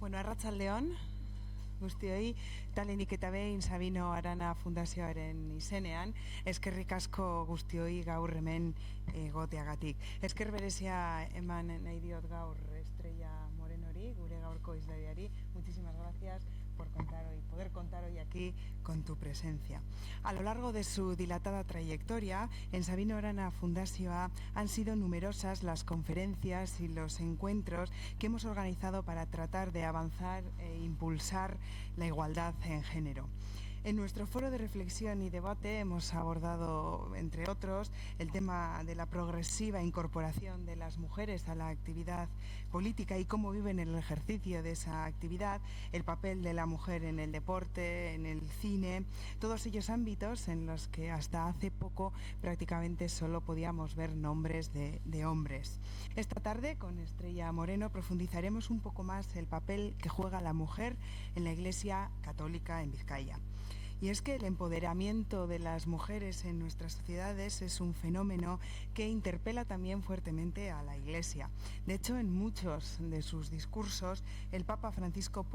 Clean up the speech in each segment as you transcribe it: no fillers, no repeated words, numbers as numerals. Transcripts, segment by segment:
Bueno, arratsaldeon, guztioi, talenik eta behin Sabino Arana Fundazioaren izenean, eskerrik asko guztioi gaur hemen egoteagatik. Esker berezia eman nahi diot gaur Estrella Morenori, gure gaurko hizlariari. Muchísimas gracias por poder contar hoy aquí con tu presencia. A lo largo de su dilatada trayectoria, en Sabino Arana Fundazioa han sido numerosas las conferencias y los encuentros que hemos organizado para tratar de avanzar e impulsar la igualdad en género. En nuestro foro de reflexión y debate hemos abordado, entre otros, el tema de la progresiva incorporación de las mujeres a la actividad política y cómo viven el ejercicio de esa actividad, el papel de la mujer en el deporte, en el cine, todos ellos ámbitos en los que hasta hace poco prácticamente solo podíamos ver nombres de hombres. Esta tarde, con Estrella Moreno, profundizaremos un poco más el papel que juega la mujer en la Iglesia Católica en Vizcaya. Y es que el empoderamiento de las mujeres en nuestras sociedades es un fenómeno que interpela también fuertemente a la Iglesia. De hecho, en muchos de sus discursos, el Papa Francisco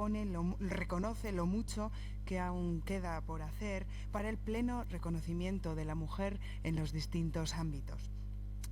reconoce lo mucho que aún queda por hacer para el pleno reconocimiento de la mujer en los distintos ámbitos.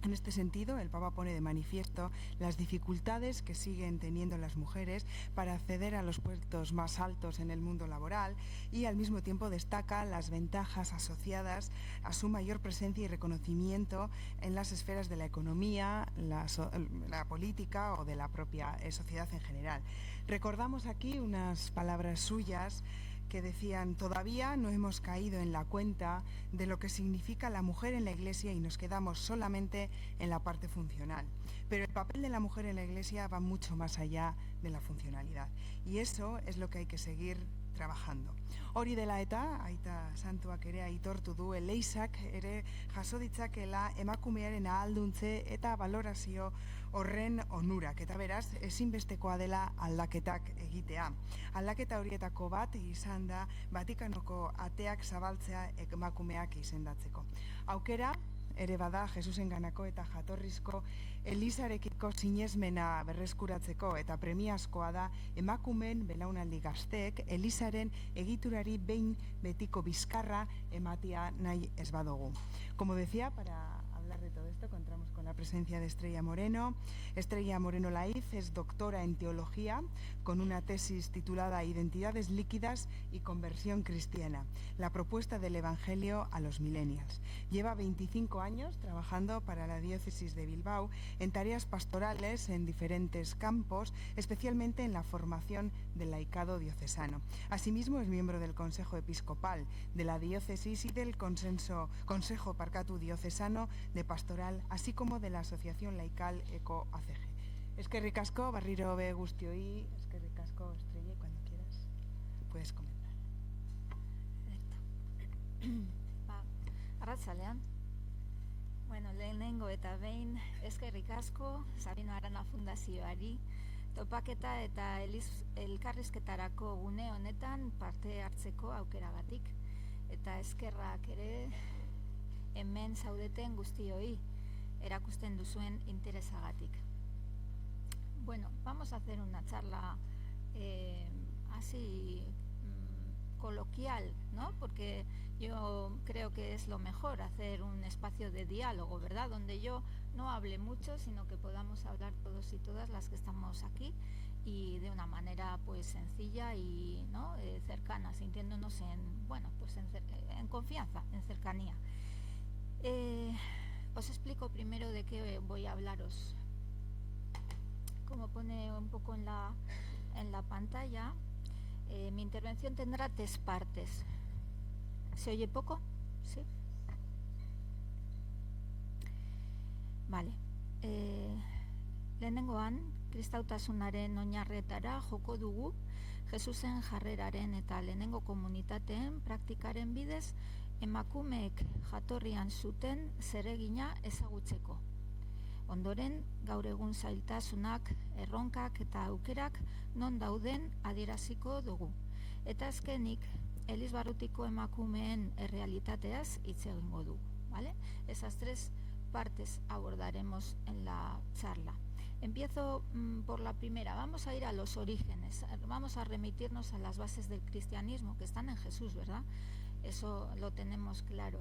En este sentido, el Papa pone de manifiesto las dificultades que siguen teniendo las mujeres para acceder a los puestos más altos en el mundo laboral y al mismo tiempo destaca las ventajas asociadas a su mayor presencia y reconocimiento en las esferas de la economía, la política o de la propia sociedad en general. Recordamos aquí unas palabras suyas que decían: todavía no hemos caído en la cuenta de lo que significa la mujer en la Iglesia y nos quedamos solamente en la parte funcional. Pero el papel de la mujer en la Iglesia va mucho más allá de la funcionalidad y eso es lo que hay que seguir trabajando. Hori dela eta, aita santuak ere aitortu du eleizak ere jaso ditzakela emakumearen ahalduntze eta valorazio horren onurak, eta beraz ezinbestekoa dela aldaketak egitea. Aldaketa horietako bat izan da Vatikanoko ateak zabaltzea emakumeak izendatzeko. Aukera ere bada Jesusenganako eta jatorrizko Elizarekiko sinesmena berreskuratzeko, eta premiazkoa da emakumeen belaunaldi gazteek Elizaren egiturari behin betiko bizkarra ematia nahi ez badugu. Como decía, para hablar de todo esto contamos con la presencia de Estrella Moreno. Estrella Moreno Laiz es doctora en teología con una tesis titulada Identidades líquidas y conversión cristiana, la propuesta del Evangelio a los millennials. Lleva 25 años trabajando para la diócesis de Bilbao en tareas pastorales en diferentes campos, especialmente en la formación del laicado diocesano. Asimismo, es miembro del Consejo Episcopal de la diócesis y del Consejo Diocesano de Pastoral, así como de la Asociación Laical ECO-ACG. Eskerrik asko, barriro be guztioi, eskerrik asko, Estrella, cuando quieras puedes comentar. Arratsalean. Bueno, lehenengo eta behin eskerrik asko Sabino Arana Fundazioari topaketa eta elkarrizketarako gune honetan parte hartzeko aukeragatik, eta eskerrak ere hemen zaudeten guztioi erakusten duzuen interesagatik. Bueno, vamos a hacer una charla así coloquial, ¿no? Porque yo creo que es lo mejor hacer un espacio de diálogo, ¿verdad? Donde yo no hable mucho, sino que podamos hablar todos y todas las que estamos aquí y de una manera pues sencilla y ¿no? Cercana, sintiéndonos en confianza, en cercanía. Os explico primero de qué voy a hablaros. Como pone un poco en la pantalla, mi intervención tendrá 3 partes. ¿Se oye poco? ¿Sí? Vale. Lehenengoan, kristautasunaren oinarretara joko dugu Jesusen jarreraren eta lehenengo komunitateen praktikaren bidez emakumeek jatorrian zuten zeregina ezagutzeko. Ondoren, gaur egun zailtasunak, erronkak eta aukerak non dauden adieraziko dugu. Eta azkenik, Elizbarrutiko emakumeen errealitateaz hitz egingo dugu. ¿Vale? Esas 3 partes abordaremos en la charla. Empiezo por la primera. Vamos a ir a los orígenes, vamos a remitirnos a las bases del cristianismo que están en Jesús, ¿verdad? Eso lo tenemos claro.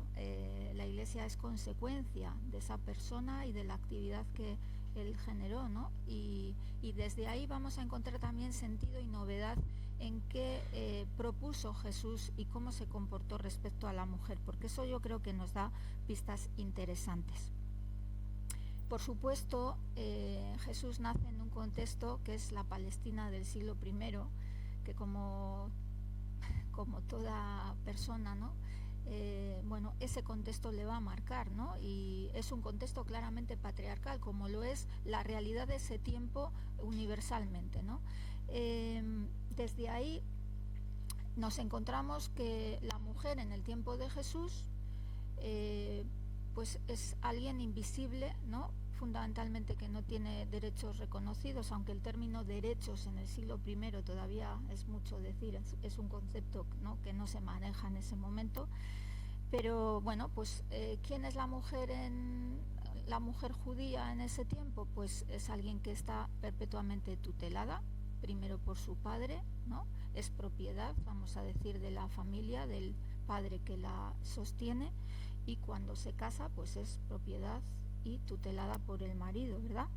La Iglesia es consecuencia de esa persona y de la actividad que él generó, ¿no? Y desde ahí vamos a encontrar también sentido y novedad en qué propuso Jesús y cómo se comportó respecto a la mujer, porque eso yo creo que nos da pistas interesantes. Por supuesto, Jesús nace en un contexto que es la Palestina del siglo I, que como toda persona, ¿no? Bueno, ese contexto le va a marcar, ¿no? Y es un contexto claramente patriarcal, como lo es la realidad de ese tiempo universalmente, ¿no? Desde ahí nos encontramos que la mujer en el tiempo de Jesús pues es alguien invisible, ¿no? Fundamentalmente que no tiene derechos reconocidos, aunque el término derechos en el siglo I todavía es mucho decir, es un concepto, ¿no?, que no se maneja en ese momento. Pero bueno, pues ¿quién es la mujer judía en ese tiempo? Pues es alguien que está perpetuamente tutelada, primero por su padre, ¿no? Es propiedad, vamos a decir, de la familia, del padre que la sostiene, y cuando se casa pues es propiedad y tutelada por el marido, ¿verdad?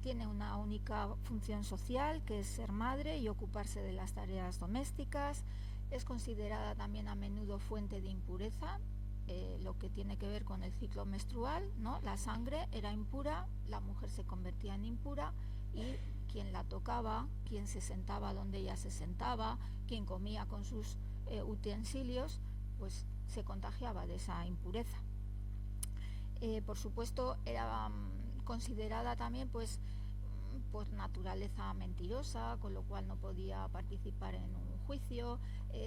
Tiene una única función social, que es ser madre y ocuparse de las tareas domésticas. Es considerada también a menudo fuente de impureza, lo que tiene que ver con el ciclo menstrual, ¿no? La sangre era impura, la mujer se convertía en impura, y quien la tocaba, quien se sentaba donde ella se sentaba, quien comía con sus utensilios, pues se contagiaba de esa impureza. Por supuesto, era considerada también pues por naturaleza mentirosa, con lo cual no podía participar en un juicio.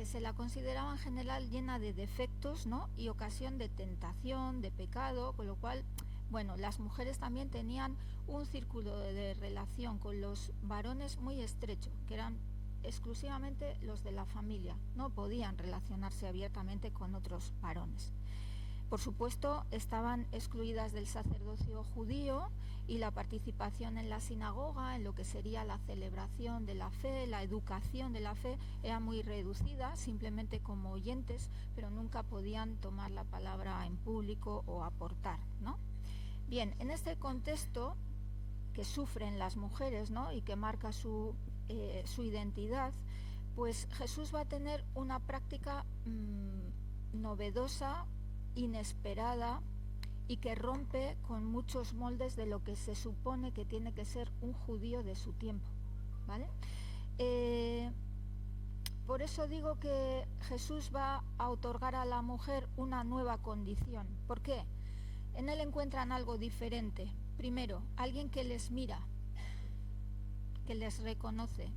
Se la consideraba en general llena de defectos, ¿no?, y ocasión de tentación, de pecado, con lo cual, bueno, las mujeres también tenían un círculo de relación con los varones muy estrecho, que eran exclusivamente los de la familia, no podían relacionarse abiertamente con otros varones. Por supuesto, estaban excluidas del sacerdocio judío, y la participación en la sinagoga, en lo que sería la celebración de la fe, la educación de la fe, era muy reducida, simplemente como oyentes, pero nunca podían tomar la palabra en público o aportar, ¿no? Bien, en este contexto que sufren las mujeres, ¿no?, y que marca su identidad, pues Jesús va a tener una práctica novedosa, inesperada, y que rompe con muchos moldes de lo que se supone que tiene que ser un judío de su tiempo, ¿vale? Por eso digo que Jesús va a otorgar a la mujer una nueva condición. ¿Por qué? En él encuentran algo diferente. Primero, alguien que les mira, que les reconoce,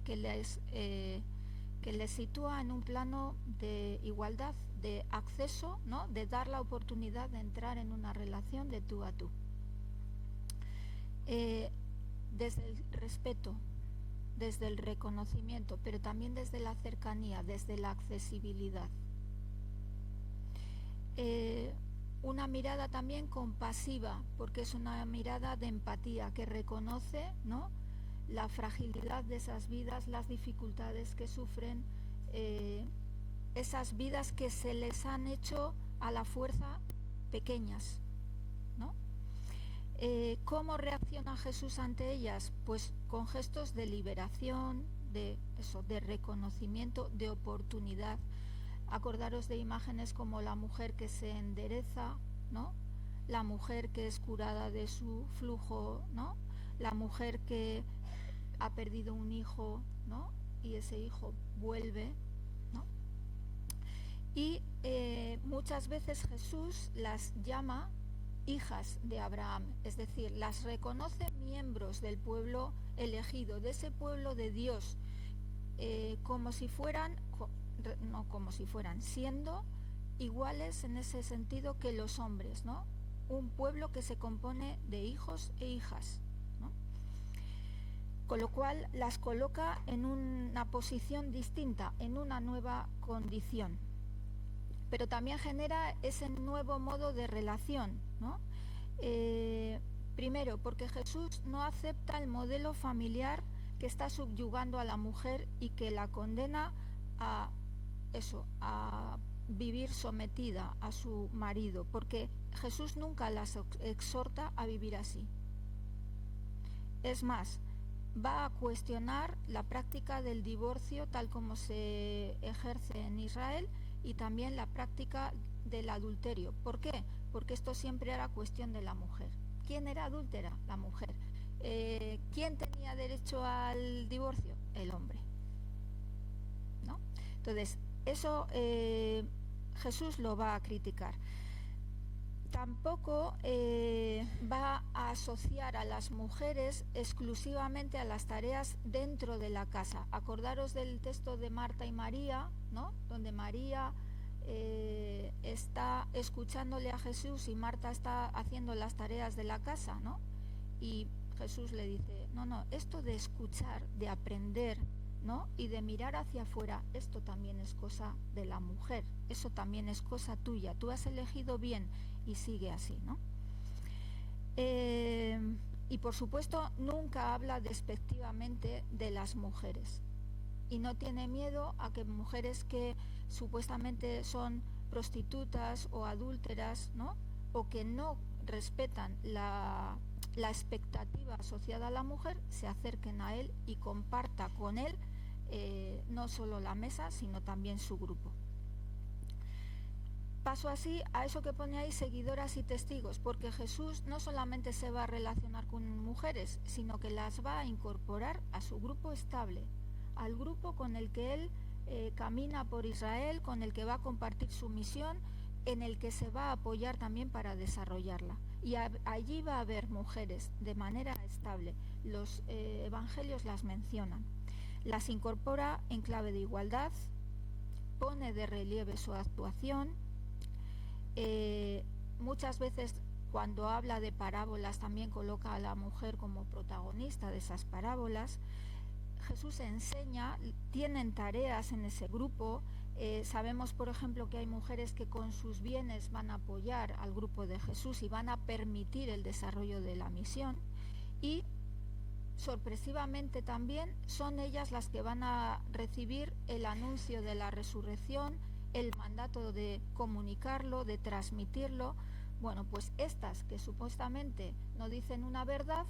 que les sitúa en un plano de igualdad, de acceso, ¿no?, de dar la oportunidad de entrar en una relación de tú a tú. Desde el respeto, desde el reconocimiento, pero también desde la cercanía, desde la accesibilidad. Una mirada también compasiva, porque es una mirada de empatía que reconoce, ¿no?, la fragilidad de esas vidas, las dificultades que sufren, esas vidas que se les han hecho a la fuerza pequeñas, ¿no? ¿Cómo reacciona Jesús ante ellas? Pues con gestos de liberación, de reconocimiento, de oportunidad. Acordaros de imágenes como la mujer que se endereza, ¿no?, la mujer que es curada de su flujo, ¿no?, la mujer que ha perdido un hijo, ¿no?, y ese hijo vuelve, ¿no? Y muchas veces Jesús las llama hijas de Abraham, es decir, las reconoce miembros del pueblo elegido, de ese pueblo de Dios, siendo iguales en ese sentido que los hombres, ¿no? Un pueblo que se compone de hijos e hijas, ¿no? Con lo cual las coloca en una posición distinta, en una nueva condición. pero también genera ese nuevo modo de relación, ¿no? Primero, porque Jesús no acepta el modelo familiar que está subyugando a la mujer y que la condena a eso, a vivir sometida a su marido, porque Jesús nunca las exhorta a vivir así. Es más, va a cuestionar la práctica del divorcio tal como se ejerce en Israel y también la práctica del adulterio. ¿Por qué? Porque esto siempre era cuestión de la mujer. ¿Quién era adúltera? La mujer. ¿Quién tenía derecho al divorcio? El hombre, ¿no? Entonces, eso Jesús lo va a criticar. Tampoco va a asociar a las mujeres exclusivamente a las tareas dentro de la casa. Acordaros del texto de Marta y María, ¿no? Donde María está escuchándole a Jesús y Marta está haciendo las tareas de la casa, ¿no? Y Jesús le dice, no, esto de escuchar, de aprender, ¿no? Y de mirar hacia afuera, esto también es cosa de la mujer, eso también es cosa tuya, tú has elegido bien y sigue así, ¿no? Y por supuesto nunca habla despectivamente de las mujeres y no tiene miedo a que mujeres que supuestamente son prostitutas o adúlteras, ¿no? O que no respetan la expectativa asociada a la mujer, se acerquen a él y comparta con él no solo la mesa, sino también su grupo. Paso así a eso que pone ahí, seguidoras y testigos, porque Jesús no solamente se va a relacionar con mujeres, sino que las va a incorporar a su grupo estable, al grupo con el que él camina por Israel, con el que va a compartir su misión, en el que se va a apoyar también para desarrollarla. Y allí va a haber mujeres de manera estable. Los evangelios las mencionan. Las incorpora en clave de igualdad, pone de relieve su actuación. Muchas veces cuando habla de parábolas también coloca a la mujer como protagonista de esas parábolas. Jesús enseña, tienen tareas en ese grupo. Sabemos, por ejemplo, que hay mujeres que con sus bienes van a apoyar al grupo de Jesús y van a permitir el desarrollo de la misión. Y sorpresivamente también son ellas las que van a recibir el anuncio de la resurrección, el mandato de comunicarlo, de transmitirlo. Bueno, pues estas que supuestamente no dicen una verdad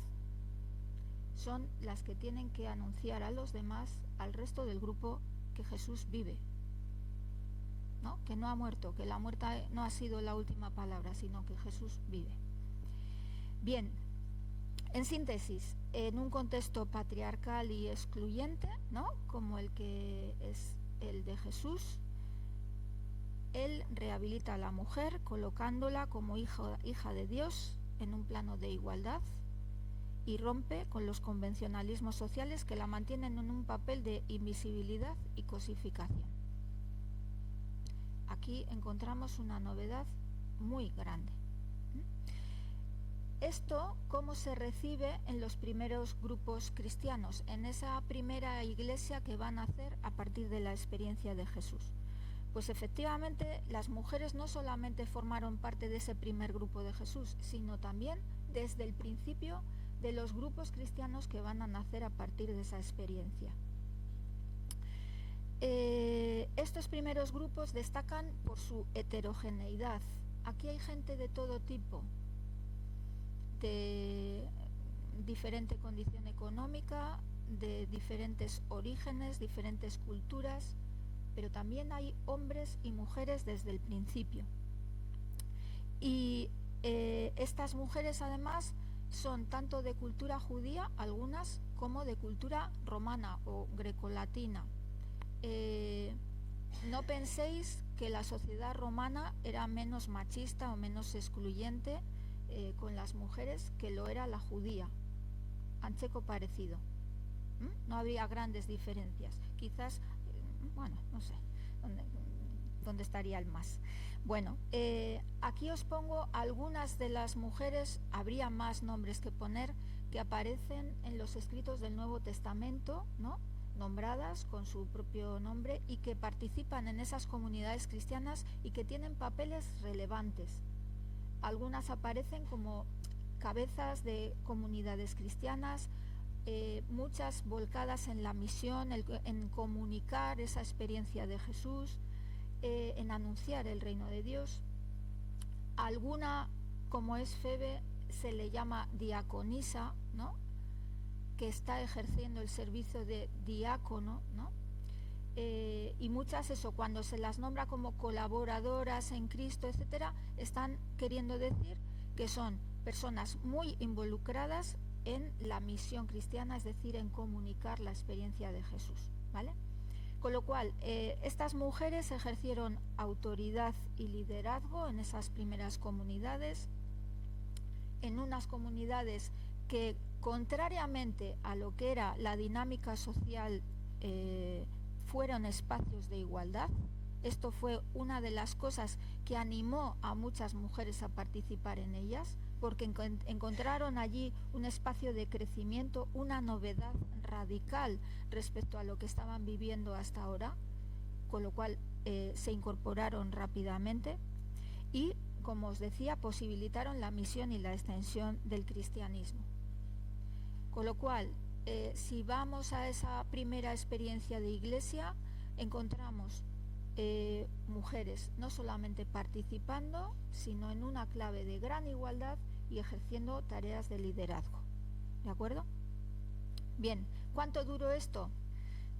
son las que tienen que anunciar a los demás, al resto del grupo, que Jesús vive, ¿no? Que no ha muerto, que la muerte no ha sido la última palabra, sino que Jesús vive. Bien, en síntesis, en un contexto patriarcal y excluyente, ¿no? Como el que es el de Jesús, él rehabilita a la mujer colocándola como hija de Dios en un plano de igualdad y rompe con los convencionalismos sociales que la mantienen en un papel de invisibilidad y cosificación. Aquí encontramos una novedad muy grande. Esto, ¿cómo se recibe en los primeros grupos cristianos, en esa primera iglesia que van a hacer a partir de la experiencia de Jesús? Pues efectivamente las mujeres no solamente formaron parte de ese primer grupo de Jesús, sino también desde el principio de los grupos cristianos que van a nacer a partir de esa experiencia. Estos primeros grupos destacan por su heterogeneidad. Aquí hay gente de todo tipo, de diferente condición económica, de diferentes orígenes, diferentes culturas, pero también hay hombres y mujeres desde el principio. Y estas mujeres además son tanto de cultura judía, algunas, como de cultura romana o grecolatina. No penséis que la sociedad romana era menos machista o menos excluyente con las mujeres que lo era la judía. Ancheco parecido. No había grandes diferencias. Quizás, bueno, no sé dónde estaría el más. Bueno, aquí os pongo algunas de las mujeres, habría más nombres que poner, que aparecen en los escritos del Nuevo Testamento, ¿no? nombradas con su propio nombre y que participan en esas comunidades cristianas y que tienen papeles relevantes. Algunas aparecen como cabezas de comunidades cristianas, muchas volcadas en la misión, en comunicar esa experiencia de Jesús, en anunciar el reino de Dios. Alguna, como es Febe, se le llama diaconisa, ¿no?, que está ejerciendo el servicio de diácono, ¿no? Y muchas, eso, cuando se las nombra como colaboradoras en Cristo, etcétera, están queriendo decir que son personas muy involucradas en la misión cristiana, es decir, en comunicar la experiencia de Jesús, ¿vale? Con lo cual, estas mujeres ejercieron autoridad y liderazgo en esas primeras comunidades, en unas comunidades que, contrariamente a lo que era la dinámica social, fueron espacios de igualdad. Esto fue una de las cosas que animó a muchas mujeres a participar en ellas, porque encontraron allí un espacio de crecimiento, una novedad radical respecto a lo que estaban viviendo hasta ahora, con lo cual se incorporaron rápidamente y, como os decía, posibilitaron la misión y la extensión del cristianismo. Con lo cual, si vamos a esa primera experiencia de iglesia, encontramos mujeres no solamente participando, sino en una clave de gran igualdad y ejerciendo tareas de liderazgo. ¿De acuerdo? Bien, ¿cuánto duró esto?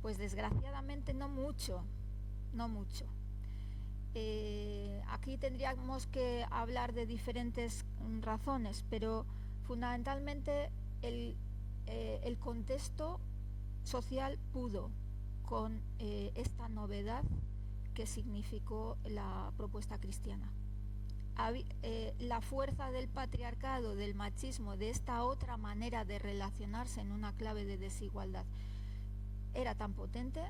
Pues desgraciadamente no mucho, no mucho. Aquí tendríamos que hablar de diferentes razones, pero fundamentalmente el contexto social pudo con esta novedad que significó la propuesta cristiana. La fuerza del patriarcado, del machismo, de esta otra manera de relacionarse en una clave de desigualdad, era tan potente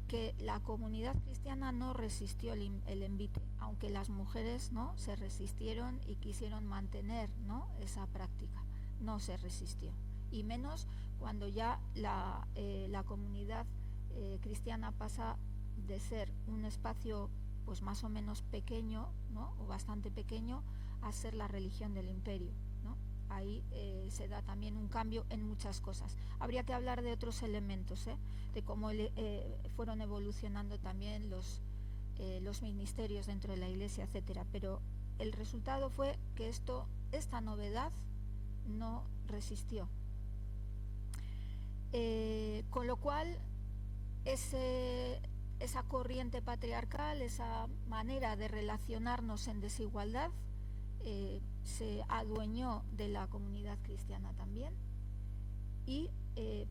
que la comunidad cristiana no resistió el envite, aunque las mujeres, ¿no?, se resistieron y quisieron mantener, ¿no?, esa práctica. No se resistió, y menos cuando ya la comunidad cristiana pasa de ser un espacio pues más o menos pequeño, ¿no?, o bastante pequeño, a ser la religión del imperio, ¿no? Ahí se da también un cambio en muchas cosas. Habría que hablar de otros elementos, de cómo fueron evolucionando también los ministerios dentro de la iglesia, etcétera. Pero el resultado fue que esta novedad no resistió. Con lo cual, esa corriente patriarcal, esa manera de relacionarnos en desigualdad, se adueñó de la comunidad cristiana también y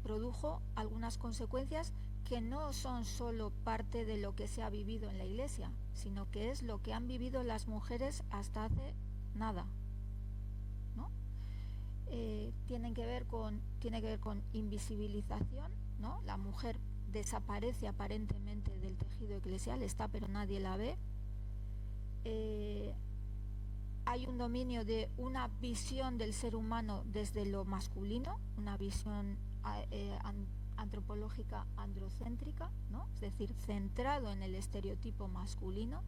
produjo algunas consecuencias que no son solo parte de lo que se ha vivido en la iglesia, sino que es lo que han vivido las mujeres hasta hace nada, ¿no? Tiene que ver con invisibilización, ¿no? La mujer desaparece aparentemente del tejido eclesial, está pero nadie la ve. Hay un dominio de una visión del ser humano desde lo masculino, una visión antropológica androcéntrica, ¿no?, es decir, centrado en el estereotipo masculino,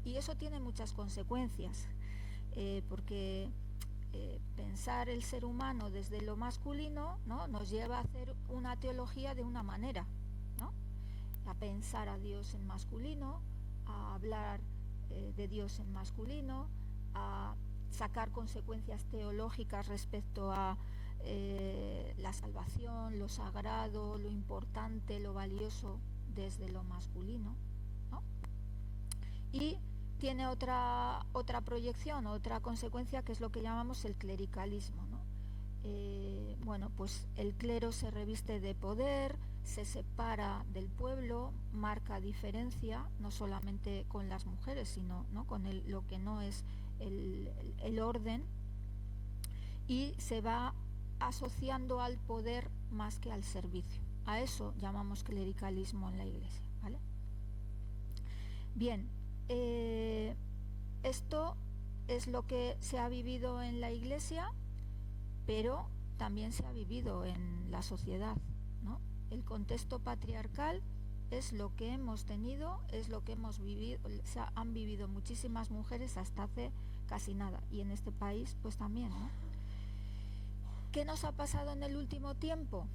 y eso tiene muchas consecuencias, porque pensar el ser humano desde lo masculino, ¿no?, nos lleva a hacer una teología de una manera, ¿no?, a pensar a Dios en masculino, a hablar de Dios en masculino, a sacar consecuencias teológicas respecto a la salvación, lo sagrado, lo importante, lo valioso desde lo masculino, ¿no? Y tiene otra proyección, otra consecuencia, que es lo que llamamos el clericalismo, ¿no? Bueno, pues el clero se reviste de poder, se separa del pueblo, marca diferencia, no solamente con las mujeres, sino, ¿no?, con lo que no es el orden, y se va asociando al poder más que al servicio. A eso llamamos clericalismo en la iglesia, ¿vale? Bien, esto es lo que se ha vivido en la iglesia, pero también se ha vivido en la sociedad, ¿no? el contexto patriarcal es lo que hemos tenido, es lo que hemos vivido, o sea, han vivido muchísimas mujeres hasta hace casi nada, y en este país pues también, ¿no? ¿Qué nos ha pasado en el último tiempo?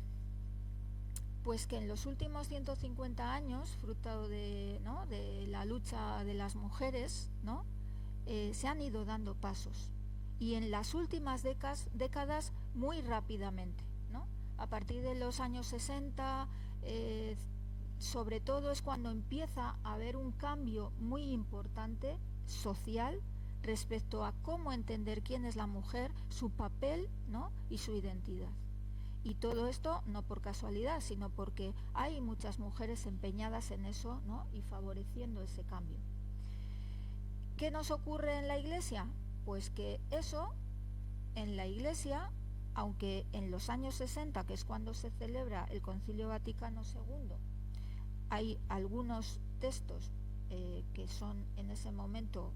Pues que en los últimos 150 años, fruto de, ¿no?, de la lucha de las mujeres, ¿no?, se han ido dando pasos, y en las últimas décadas muy rápidamente, ¿no? A partir de los años 60, sobre todo es cuando empieza a haber un cambio muy importante social respecto a cómo entender quién es la mujer, su papel, ¿no?, y su identidad. Y todo esto no por casualidad, sino porque hay muchas mujeres empeñadas en eso, ¿no?, y favoreciendo ese cambio. ¿Qué nos ocurre en la Iglesia? Pues que eso, en la Iglesia, aunque en los años 60, que es cuando se celebra el Concilio Vaticano II, hay algunos textos que son en ese momento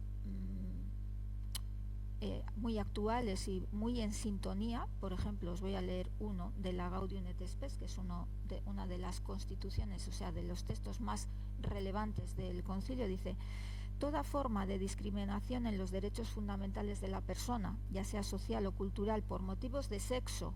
muy actuales y muy en sintonía. Por ejemplo, os voy a leer uno de la Gaudium et Spes, que es una de las constituciones, o sea, de los textos más relevantes del concilio. Dice: toda forma de discriminación en los derechos fundamentales de la persona, ya sea social o cultural, por motivos de sexo,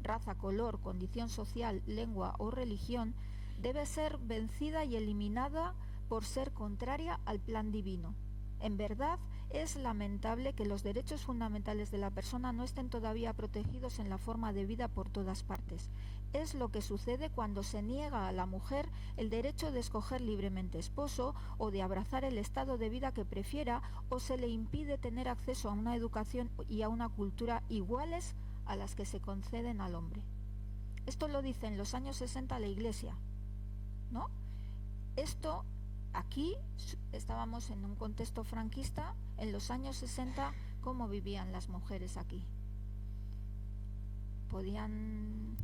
raza, color, condición social, lengua o religión, debe ser vencida y eliminada por ser contraria al plan divino. En verdad, es lamentable que los derechos fundamentales de la persona no estén todavía protegidos en la forma de vida por todas partes. Es lo que sucede cuando se niega a la mujer el derecho de escoger libremente esposo o de abrazar el estado de vida que prefiera, o se le impide tener acceso a una educación y a una cultura iguales a las que se conceden al hombre. Esto lo dice en los años 60 la Iglesia, ¿no? Esto, aquí estábamos en un contexto franquista. En los años 60, ¿cómo vivían las mujeres aquí? ¿Podían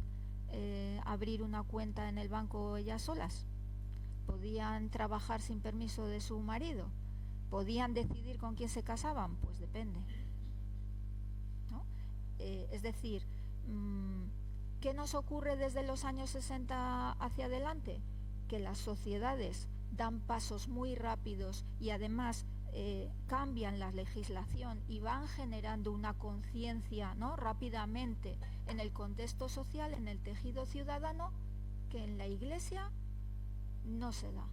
abrir una cuenta en el banco ellas solas? ¿Podían trabajar sin permiso de su marido? ¿Podían decidir con quién se casaban? Pues depende, ¿no? Es decir, ¿qué nos ocurre desde los años 60 hacia adelante? Que las sociedades dan pasos muy rápidos y además cambian la legislación y van generando una conciencia, ¿no?, rápidamente en el contexto social, en el tejido ciudadano, que en la Iglesia no se da,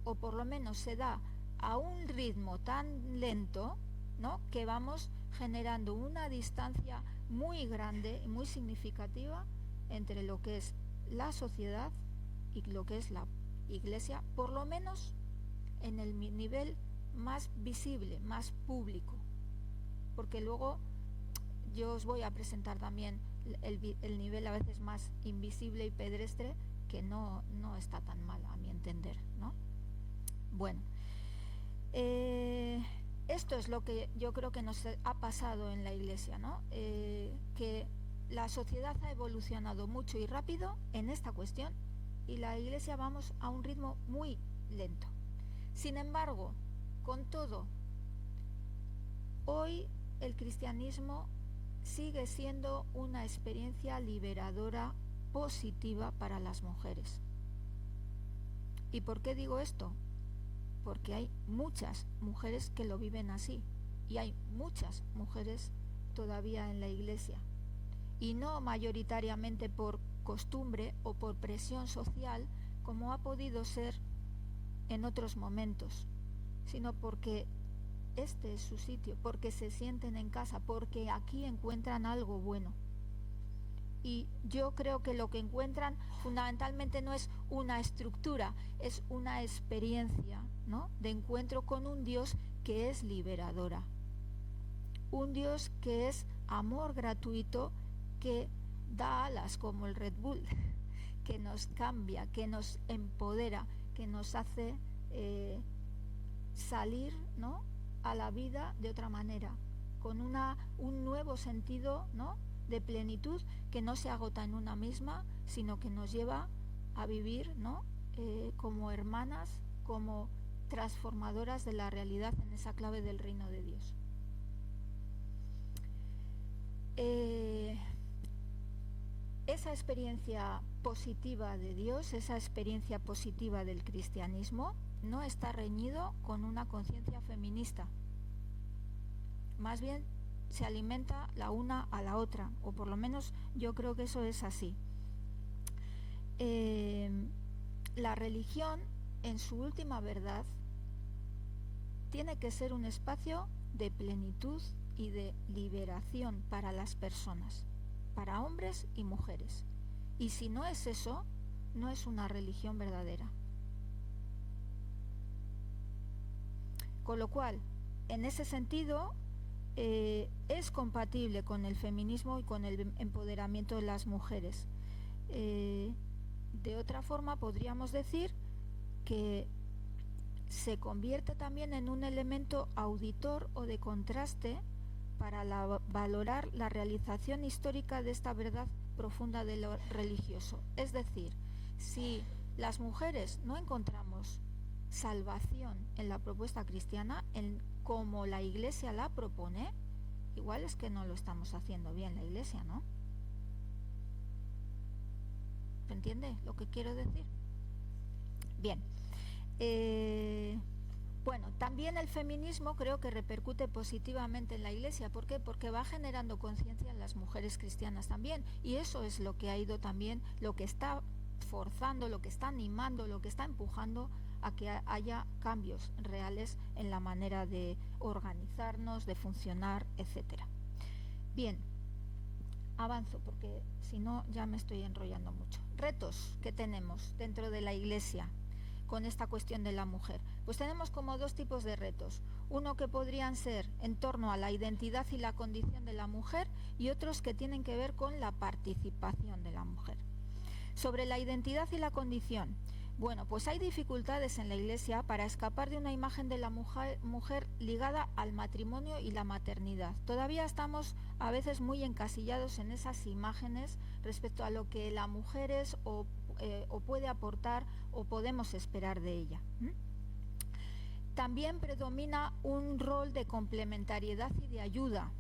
o por lo menos se da a un ritmo tan lento, ¿no?, que vamos generando una distancia muy grande y muy significativa entre lo que es la sociedad y lo que es la Iglesia, por lo menos en el nivel más visible, más público, porque luego yo os voy a presentar también el nivel a veces más invisible y pedestre, que no está tan mal a mi entender, ¿no? Bueno, esto es lo que yo creo que nos ha pasado en la Iglesia, ¿no? Que la sociedad ha evolucionado mucho y rápido en esta cuestión, y la Iglesia vamos a un ritmo muy lento. Sin embargo, con todo, hoy el cristianismo sigue siendo una experiencia liberadora positiva para las mujeres. ¿Y por qué digo esto? Porque hay muchas mujeres que lo viven así, y hay muchas mujeres todavía en la Iglesia, y no mayoritariamente por costumbre o por presión social, como ha podido ser en otros momentos, sino porque este es su sitio, porque se sienten en casa, porque aquí encuentran algo bueno. Y yo creo que lo que encuentran fundamentalmente no es una estructura, es una experiencia, ¿no?, de encuentro con un Dios que es liberadora, un Dios que es amor gratuito, que da alas como el Red Bull, que nos cambia, que nos empodera, que nos hace salir, ¿no?, a la vida de otra manera, con un nuevo sentido, ¿no?, de plenitud, que no se agota en una misma, sino que nos lleva a vivir, ¿no?, como hermanas, como transformadoras de la realidad en esa clave del reino de Dios. Es esa experiencia positiva de Dios, esa experiencia positiva del cristianismo, no está reñido con una conciencia feminista. Más bien se alimenta la una a la otra, o por lo menos yo creo que eso es así. La religión, en su última verdad, tiene que ser un espacio de plenitud y de liberación para las personas, para hombres y mujeres. Y si no es eso, no es una religión verdadera. Con lo cual, en ese sentido, es compatible con el feminismo y con el empoderamiento de las mujeres. De otra forma, podríamos decir que se convierte también en un elemento auditor o de contraste para valorar la realización histórica de esta verdad profunda de lo religioso. Es decir, si las mujeres no encontramos salvación en la propuesta cristiana, como la Iglesia la propone, igual es que no lo estamos haciendo bien la Iglesia, ¿no? ¿Se entiende lo que quiero decir? Bien. Bueno, también el feminismo creo que repercute positivamente en la Iglesia. ¿Por qué? Porque va generando conciencia en las mujeres cristianas también. Y eso es lo que ha ido también, lo que está forzando, lo que está animando, lo que está empujando a que haya cambios reales en la manera de organizarnos, de funcionar, etcétera. Bien, avanzo porque si no ya me estoy enrollando mucho. Retos que tenemos dentro de la Iglesia con esta cuestión de la mujer. Pues tenemos como dos tipos de retos. Uno que podrían ser en torno a la identidad y la condición de la mujer y otros que tienen que ver con la participación de la mujer. Sobre la identidad y la condición, bueno, pues hay dificultades en la Iglesia para escapar de una imagen de la mujer ligada al matrimonio y la maternidad. Todavía estamos a veces muy encasillados en esas imágenes respecto a lo que la mujer es o puede aportar o podemos esperar de ella. También predomina un rol de complementariedad y de ayuda,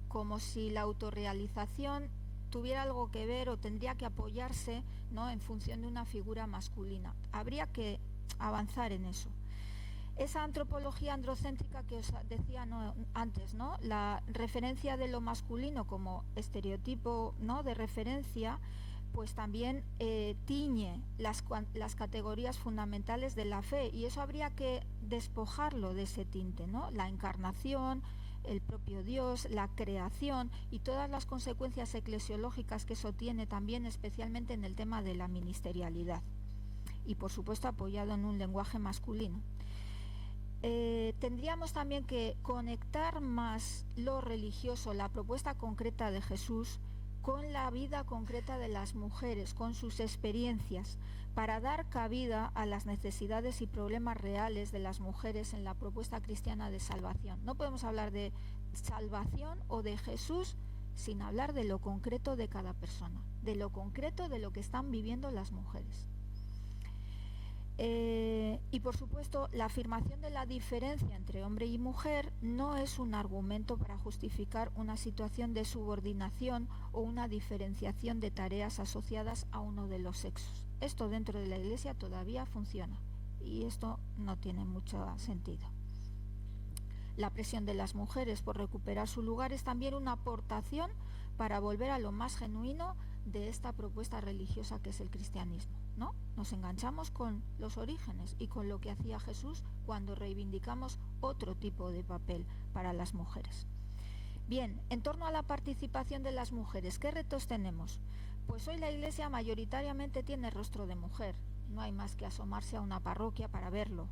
como si la autorrealización tuviera algo que ver o tendría que apoyarse, ¿no?, en función de una figura masculina. Habría que avanzar en eso. Esa antropología androcéntrica que os decía antes, ¿no?, la referencia de lo masculino como estereotipo, ¿no?, de referencia, pues también tiñe las categorías fundamentales de la fe, y eso habría que despojarlo de ese tinte, ¿no? La encarnación, el propio Dios, la creación y todas las consecuencias eclesiológicas que eso tiene también, especialmente en el tema de la ministerialidad, y por supuesto apoyado en un lenguaje masculino. Tendríamos también que conectar más lo religioso, la propuesta concreta de Jesús, con la vida concreta de las mujeres, con sus experiencias, para dar cabida a las necesidades y problemas reales de las mujeres en la propuesta cristiana de salvación. No podemos hablar de salvación o de Jesús sin hablar de lo concreto de cada persona, de lo concreto de lo que están viviendo las mujeres. Y por supuesto, la afirmación de la diferencia entre hombre y mujer no es un argumento para justificar una situación de subordinación o una diferenciación de tareas asociadas a uno de los sexos. Esto dentro de la Iglesia todavía funciona y esto no tiene mucho sentido. La presión de las mujeres por recuperar su lugar es también una aportación para volver a lo más genuino de esta propuesta religiosa que es el cristianismo, ¿no? Nos enganchamos con los orígenes y con lo que hacía Jesús cuando reivindicamos otro tipo de papel para las mujeres. Bien, en torno a la participación de las mujeres, ¿qué retos tenemos? Pues hoy la Iglesia mayoritariamente tiene rostro de mujer, no hay más que asomarse a una parroquia para verlo.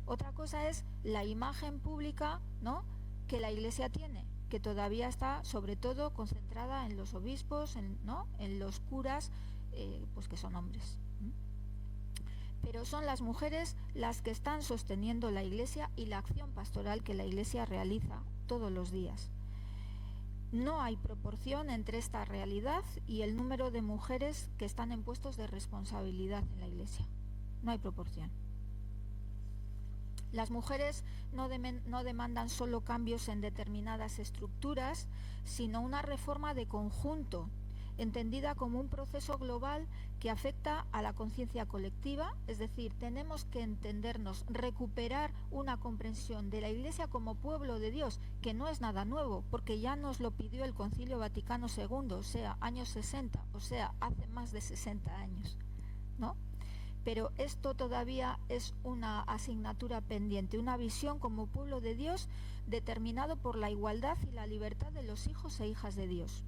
Otra cosa es la imagen pública, ¿no?, que la Iglesia tiene, que todavía está sobre todo concentrada en los obispos, en los curas, pues que son hombres. Pero son las mujeres las que están sosteniendo la Iglesia y la acción pastoral que la Iglesia realiza todos los días. No hay proporción entre esta realidad y el número de mujeres que están en puestos de responsabilidad en la Iglesia. No hay proporción. Las mujeres no demandan solo cambios en determinadas estructuras, sino una reforma de conjunto entendida como un proceso global que afecta a la conciencia colectiva, es decir, tenemos que entendernos, recuperar una comprensión de la Iglesia como pueblo de Dios, que no es nada nuevo, porque ya nos lo pidió el Concilio Vaticano II, o sea, años 60, o sea, hace más de 60 años, ¿no? Pero esto todavía es una asignatura pendiente, una visión como pueblo de Dios determinado por la igualdad y la libertad de los hijos e hijas de Dios.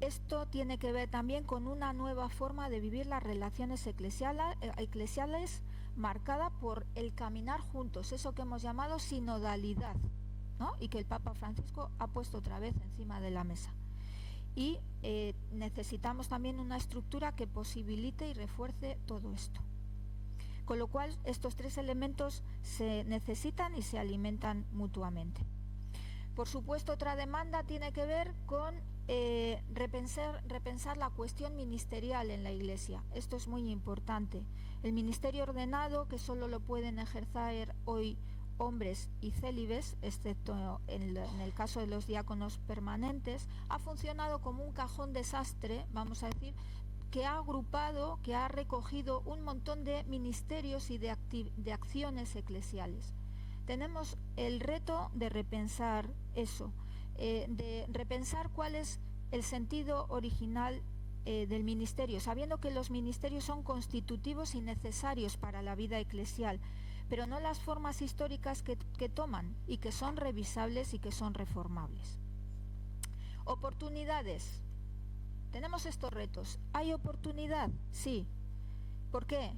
Esto tiene que ver también con una nueva forma de vivir las relaciones eclesiales marcada por el caminar juntos, eso que hemos llamado sinodalidad, ¿no? Y que el Papa Francisco ha puesto otra vez encima de la mesa. Y necesitamos también una estructura que posibilite y refuerce todo esto. Con lo cual, estos tres elementos se necesitan y se alimentan mutuamente. Por supuesto, otra demanda tiene que ver con repensar la cuestión ministerial en la Iglesia. Esto es muy importante. El ministerio ordenado, que solo lo pueden ejercer hoy hombres y célibes, excepto en el caso de los diáconos permanentes, ha funcionado como un cajón desastre, vamos a decir, que ha agrupado, que ha recogido un montón de ministerios y de acciones eclesiales. Tenemos el reto de repensar eso, de repensar cuál es el sentido original del ministerio, sabiendo que los ministerios son constitutivos y necesarios para la vida eclesial, pero no las formas históricas que toman y que son revisables y que son reformables. Oportunidades. Tenemos estos retos. ¿Hay oportunidad? Sí. ¿Por qué?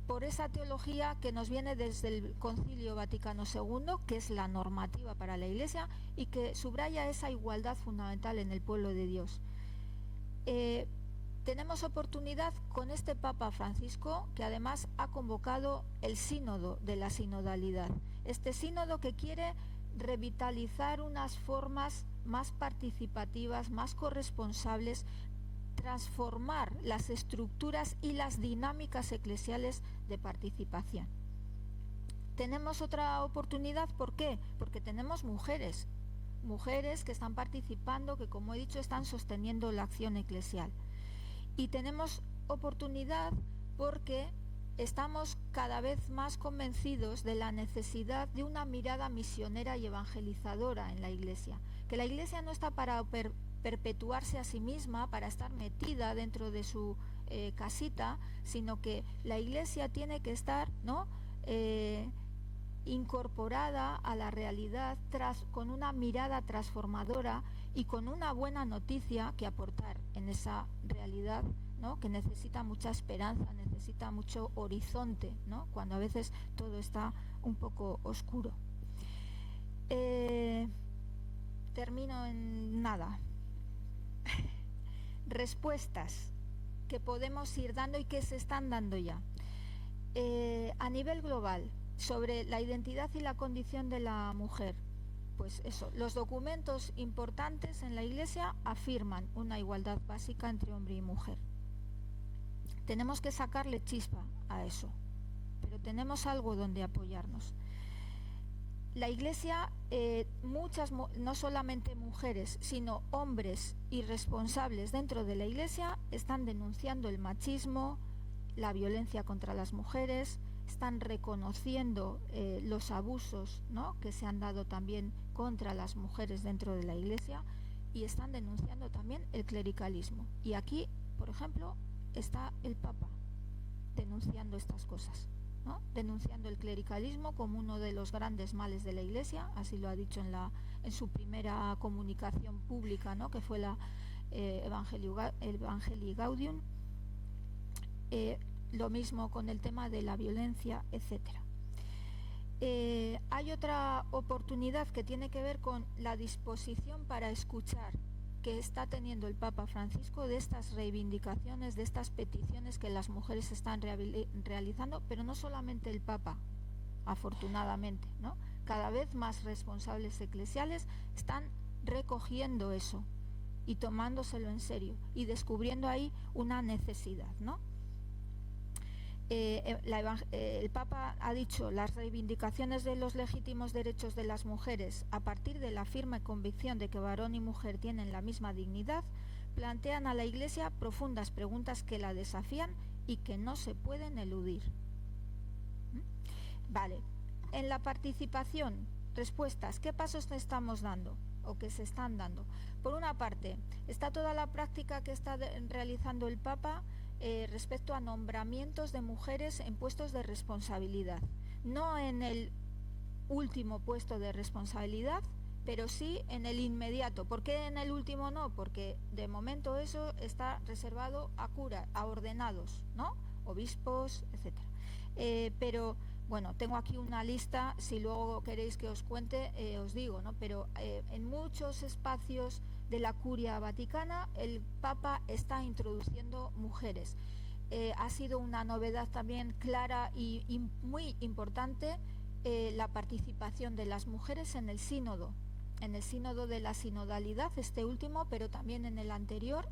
Por esa teología que nos viene desde el Concilio Vaticano II, que es la normativa para la Iglesia y que subraya esa igualdad fundamental en el pueblo de Dios. Tenemos oportunidad con este Papa Francisco, que además ha convocado el sínodo de la sinodalidad. Este sínodo que quiere revitalizar unas formas más participativas, más corresponsables, transformar las estructuras y las dinámicas eclesiales de participación. Tenemos otra oportunidad, ¿por qué? Porque tenemos mujeres que están participando, que como he dicho están sosteniendo la acción eclesial. Y tenemos oportunidad porque estamos cada vez más convencidos de la necesidad de una mirada misionera y evangelizadora en la Iglesia. Que la Iglesia no está para perpetuarse a sí misma, para estar metida dentro de su casita, sino que la Iglesia tiene que estar, ¿no?, incorporada a la realidad con una mirada transformadora y con una buena noticia que aportar en esa realidad, ¿no?, que necesita mucha esperanza, necesita mucho horizonte, ¿no?, cuando a veces todo está un poco oscuro. Termino en nada. Respuestas que podemos ir dando y que se están dando ya. A nivel global, sobre la identidad y la condición de la mujer, pues eso, los documentos importantes en la Iglesia afirman una igualdad básica entre hombre y mujer. Tenemos que sacarle chispa a eso, pero tenemos algo donde apoyarnos. La Iglesia, no solamente mujeres, sino hombres y responsables dentro de la Iglesia están denunciando el machismo, la violencia contra las mujeres, están reconociendo los abusos, ¿no?, que se han dado también contra las mujeres dentro de la Iglesia, y están denunciando también el clericalismo. Y aquí, por ejemplo, está el Papa denunciando estas cosas, ¿no?, denunciando el clericalismo como uno de los grandes males de la Iglesia, así lo ha dicho en su primera comunicación pública, ¿no?, que fue la Evangelii Gaudium. Lo mismo con el tema de la violencia, etcétera. Hay otra oportunidad que tiene que ver con la disposición para escuchar que está teniendo el Papa Francisco de estas reivindicaciones, de estas peticiones que las mujeres están realizando, pero no solamente el Papa, afortunadamente, ¿no? Cada vez más responsables eclesiales están recogiendo eso y tomándoselo en serio y descubriendo ahí una necesidad, ¿no? el Papa ha dicho: las reivindicaciones de los legítimos derechos de las mujeres, a partir de la firme convicción de que varón y mujer tienen la misma dignidad, plantean a la Iglesia profundas preguntas que la desafían y que no se pueden eludir. Vale, en la participación, respuestas, ¿qué pasos estamos dando o que se están dando? Por una parte, está toda la práctica que está realizando el Papa respecto a nombramientos de mujeres en puestos de responsabilidad, no en el último puesto de responsabilidad, pero sí en el inmediato. ¿Por qué en el último no? Porque de momento eso está reservado a curas, a ordenados, ¿no? Obispos, etcétera. Pero bueno, tengo aquí una lista, si luego queréis que os cuente, os digo, ¿no? Pero en muchos espacios de la Curia Vaticana el Papa está introduciendo mujeres. Ha sido una novedad también clara y muy importante la participación de las mujeres en el sínodo de la sinodalidad, este último, pero también en el anterior,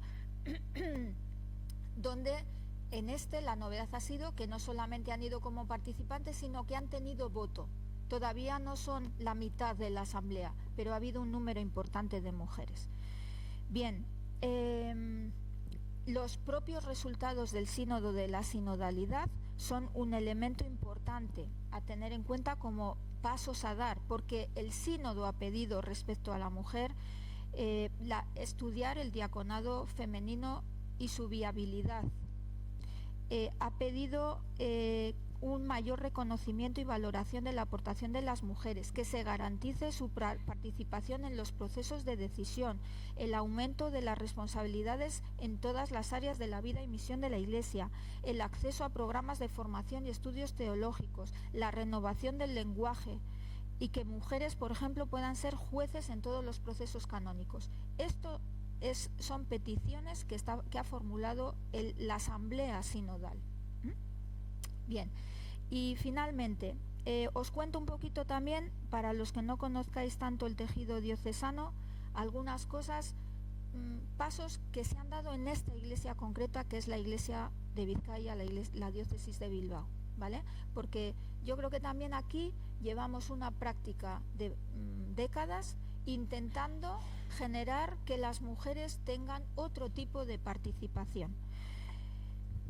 donde en la novedad ha sido que no solamente han ido como participantes, sino que han tenido voto. Todavía no son la mitad de la asamblea, pero ha habido un número importante de mujeres. Bien, los propios resultados del sínodo de la sinodalidad son un elemento importante a tener en cuenta como pasos a dar, porque el sínodo ha pedido respecto a la mujer estudiar el diaconado femenino y su viabilidad. Ha pedido un mayor reconocimiento y valoración de la aportación de las mujeres, que se garantice su participación en los procesos de decisión, el aumento de las responsabilidades en todas las áreas de la vida y misión de la Iglesia, el acceso a programas de formación y estudios teológicos, la renovación del lenguaje, y que mujeres, por ejemplo, puedan ser jueces en todos los procesos canónicos. Esto son peticiones que ha formulado la Asamblea Sinodal. Bien, y finalmente os cuento un poquito también, para los que no conozcáis tanto el tejido diocesano, algunas cosas, pasos que se han dado en esta iglesia concreta, que es la iglesia de Vizcaya, la diócesis de Bilbao, ¿vale? Porque yo creo que también aquí llevamos una práctica de décadas intentando generar que las mujeres tengan otro tipo de participación.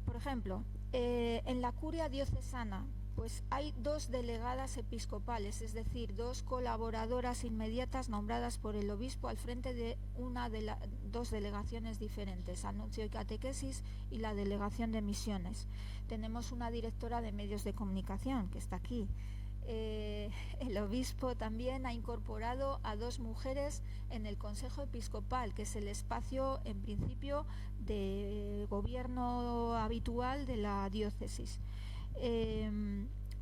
Por ejemplo, en la curia diocesana, pues hay 2 delegadas episcopales, es decir, 2 colaboradoras inmediatas nombradas por el obispo al frente de 2 delegaciones diferentes, anuncio y catequesis y la delegación de misiones. Tenemos una directora de medios de comunicación que está aquí. El obispo también ha incorporado a 2 mujeres en el Consejo Episcopal, que es el espacio en principio de gobierno habitual de la diócesis.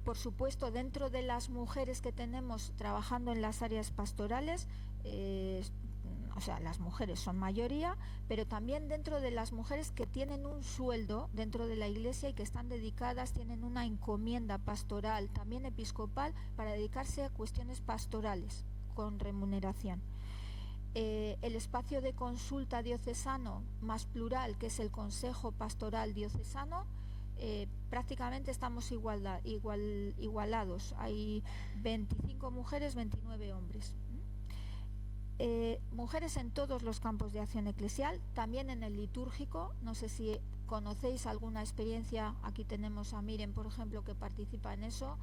Por supuesto, dentro de las mujeres que tenemos trabajando en las áreas pastorales, o sea, las mujeres son mayoría, pero también dentro de las mujeres que tienen un sueldo dentro de la iglesia y que están dedicadas, tienen una encomienda pastoral, también episcopal, para dedicarse a cuestiones pastorales con remuneración. El espacio de consulta diocesano más plural, que es el Consejo Pastoral Diocesano, prácticamente estamos igualados. Hay 25 mujeres, 29 hombres. Mujeres en todos los campos de acción eclesial, también en el litúrgico. No sé si conocéis alguna experiencia, aquí tenemos a Miren, por ejemplo, que participa en eso.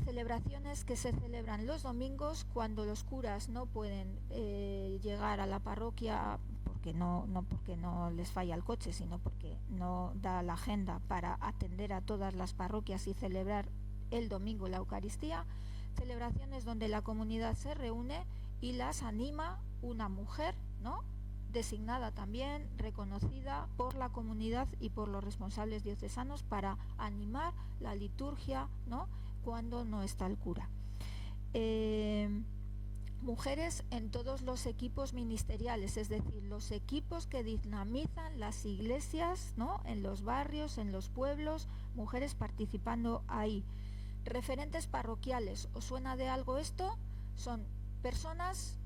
Celebraciones que se celebran los domingos cuando los curas no pueden llegar a la parroquia, no porque no les falla el coche, sino porque no da la agenda para atender a todas las parroquias y celebrar el domingo la Eucaristía. Celebraciones donde la comunidad se reúne y las anima una mujer, ¿no?, designada también, reconocida por la comunidad y por los responsables diocesanos, para animar la liturgia, ¿no?, cuando no está el cura. Mujeres en todos los equipos ministeriales, es decir, los equipos que dinamizan las iglesias, ¿no?, en los barrios, en los pueblos, mujeres participando ahí. Referentes parroquiales, ¿os suena de algo esto? Son personas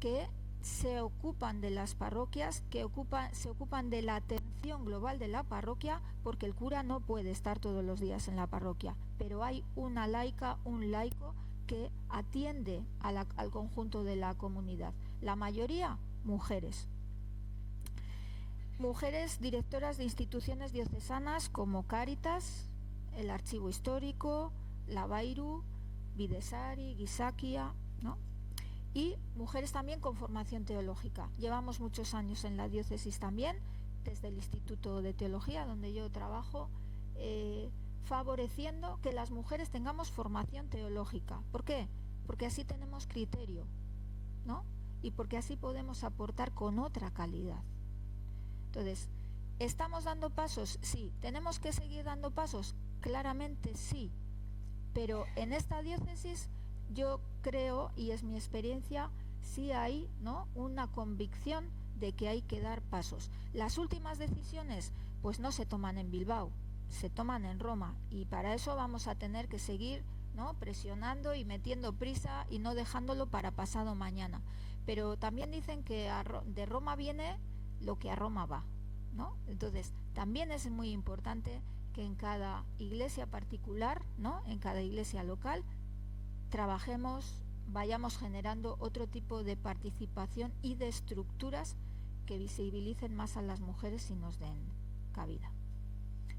que se ocupan de las parroquias, se ocupan de la atención global de la parroquia, porque el cura no puede estar todos los días en la parroquia, pero hay una laica, un laico que atiende al conjunto de la comunidad. La mayoría, mujeres. Mujeres directoras de instituciones diocesanas como Cáritas, el Archivo Histórico, la Bairu, Bidesari, Gizakia, ¿no? Y mujeres también con formación teológica. Llevamos muchos años en la diócesis también, desde el Instituto de Teología, donde yo trabajo, favoreciendo que las mujeres tengamos formación teológica. ¿Por qué? Porque así tenemos criterio, ¿no? Y porque así podemos aportar con otra calidad. Entonces, ¿estamos dando pasos? Sí. ¿Tenemos que seguir dando pasos? Claramente sí. Pero en esta diócesis yo creo, y es mi experiencia, sí hay, ¿no?, una convicción de que hay que dar pasos. Las últimas decisiones pues no se toman en Bilbao, se toman en Roma, y para eso vamos a tener que seguir, ¿no?, presionando y metiendo prisa y no dejándolo para pasado mañana. Pero también dicen que de Roma viene lo que a Roma va, ¿no? Entonces también es muy importante que en cada iglesia particular, ¿no?, en cada iglesia local, trabajemos, vayamos generando otro tipo de participación y de estructuras que visibilicen más a las mujeres y nos den cabida.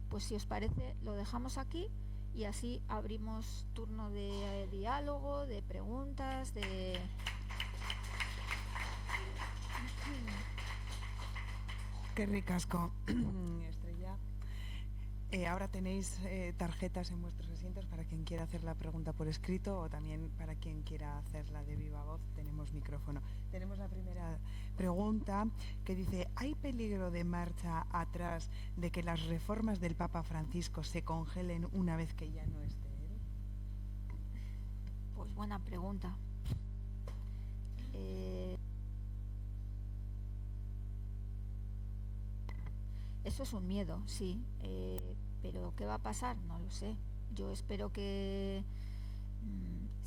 Pues si os parece, lo dejamos aquí y así abrimos turno de diálogo, de preguntas, de... Qué ricasco, Estrella. Ahora tenéis tarjetas en vuestros asientos para quien quiera hacer la pregunta por escrito, o también para quien quiera hacerla de viva voz. Tenemos micrófono. Tenemos la primera pregunta que dice: ¿hay peligro de marcha atrás de que las reformas del Papa Francisco se congelen una vez que ya no esté él? Pues buena pregunta. Eso es un miedo, sí, pero ¿qué va a pasar? No lo sé. Yo espero que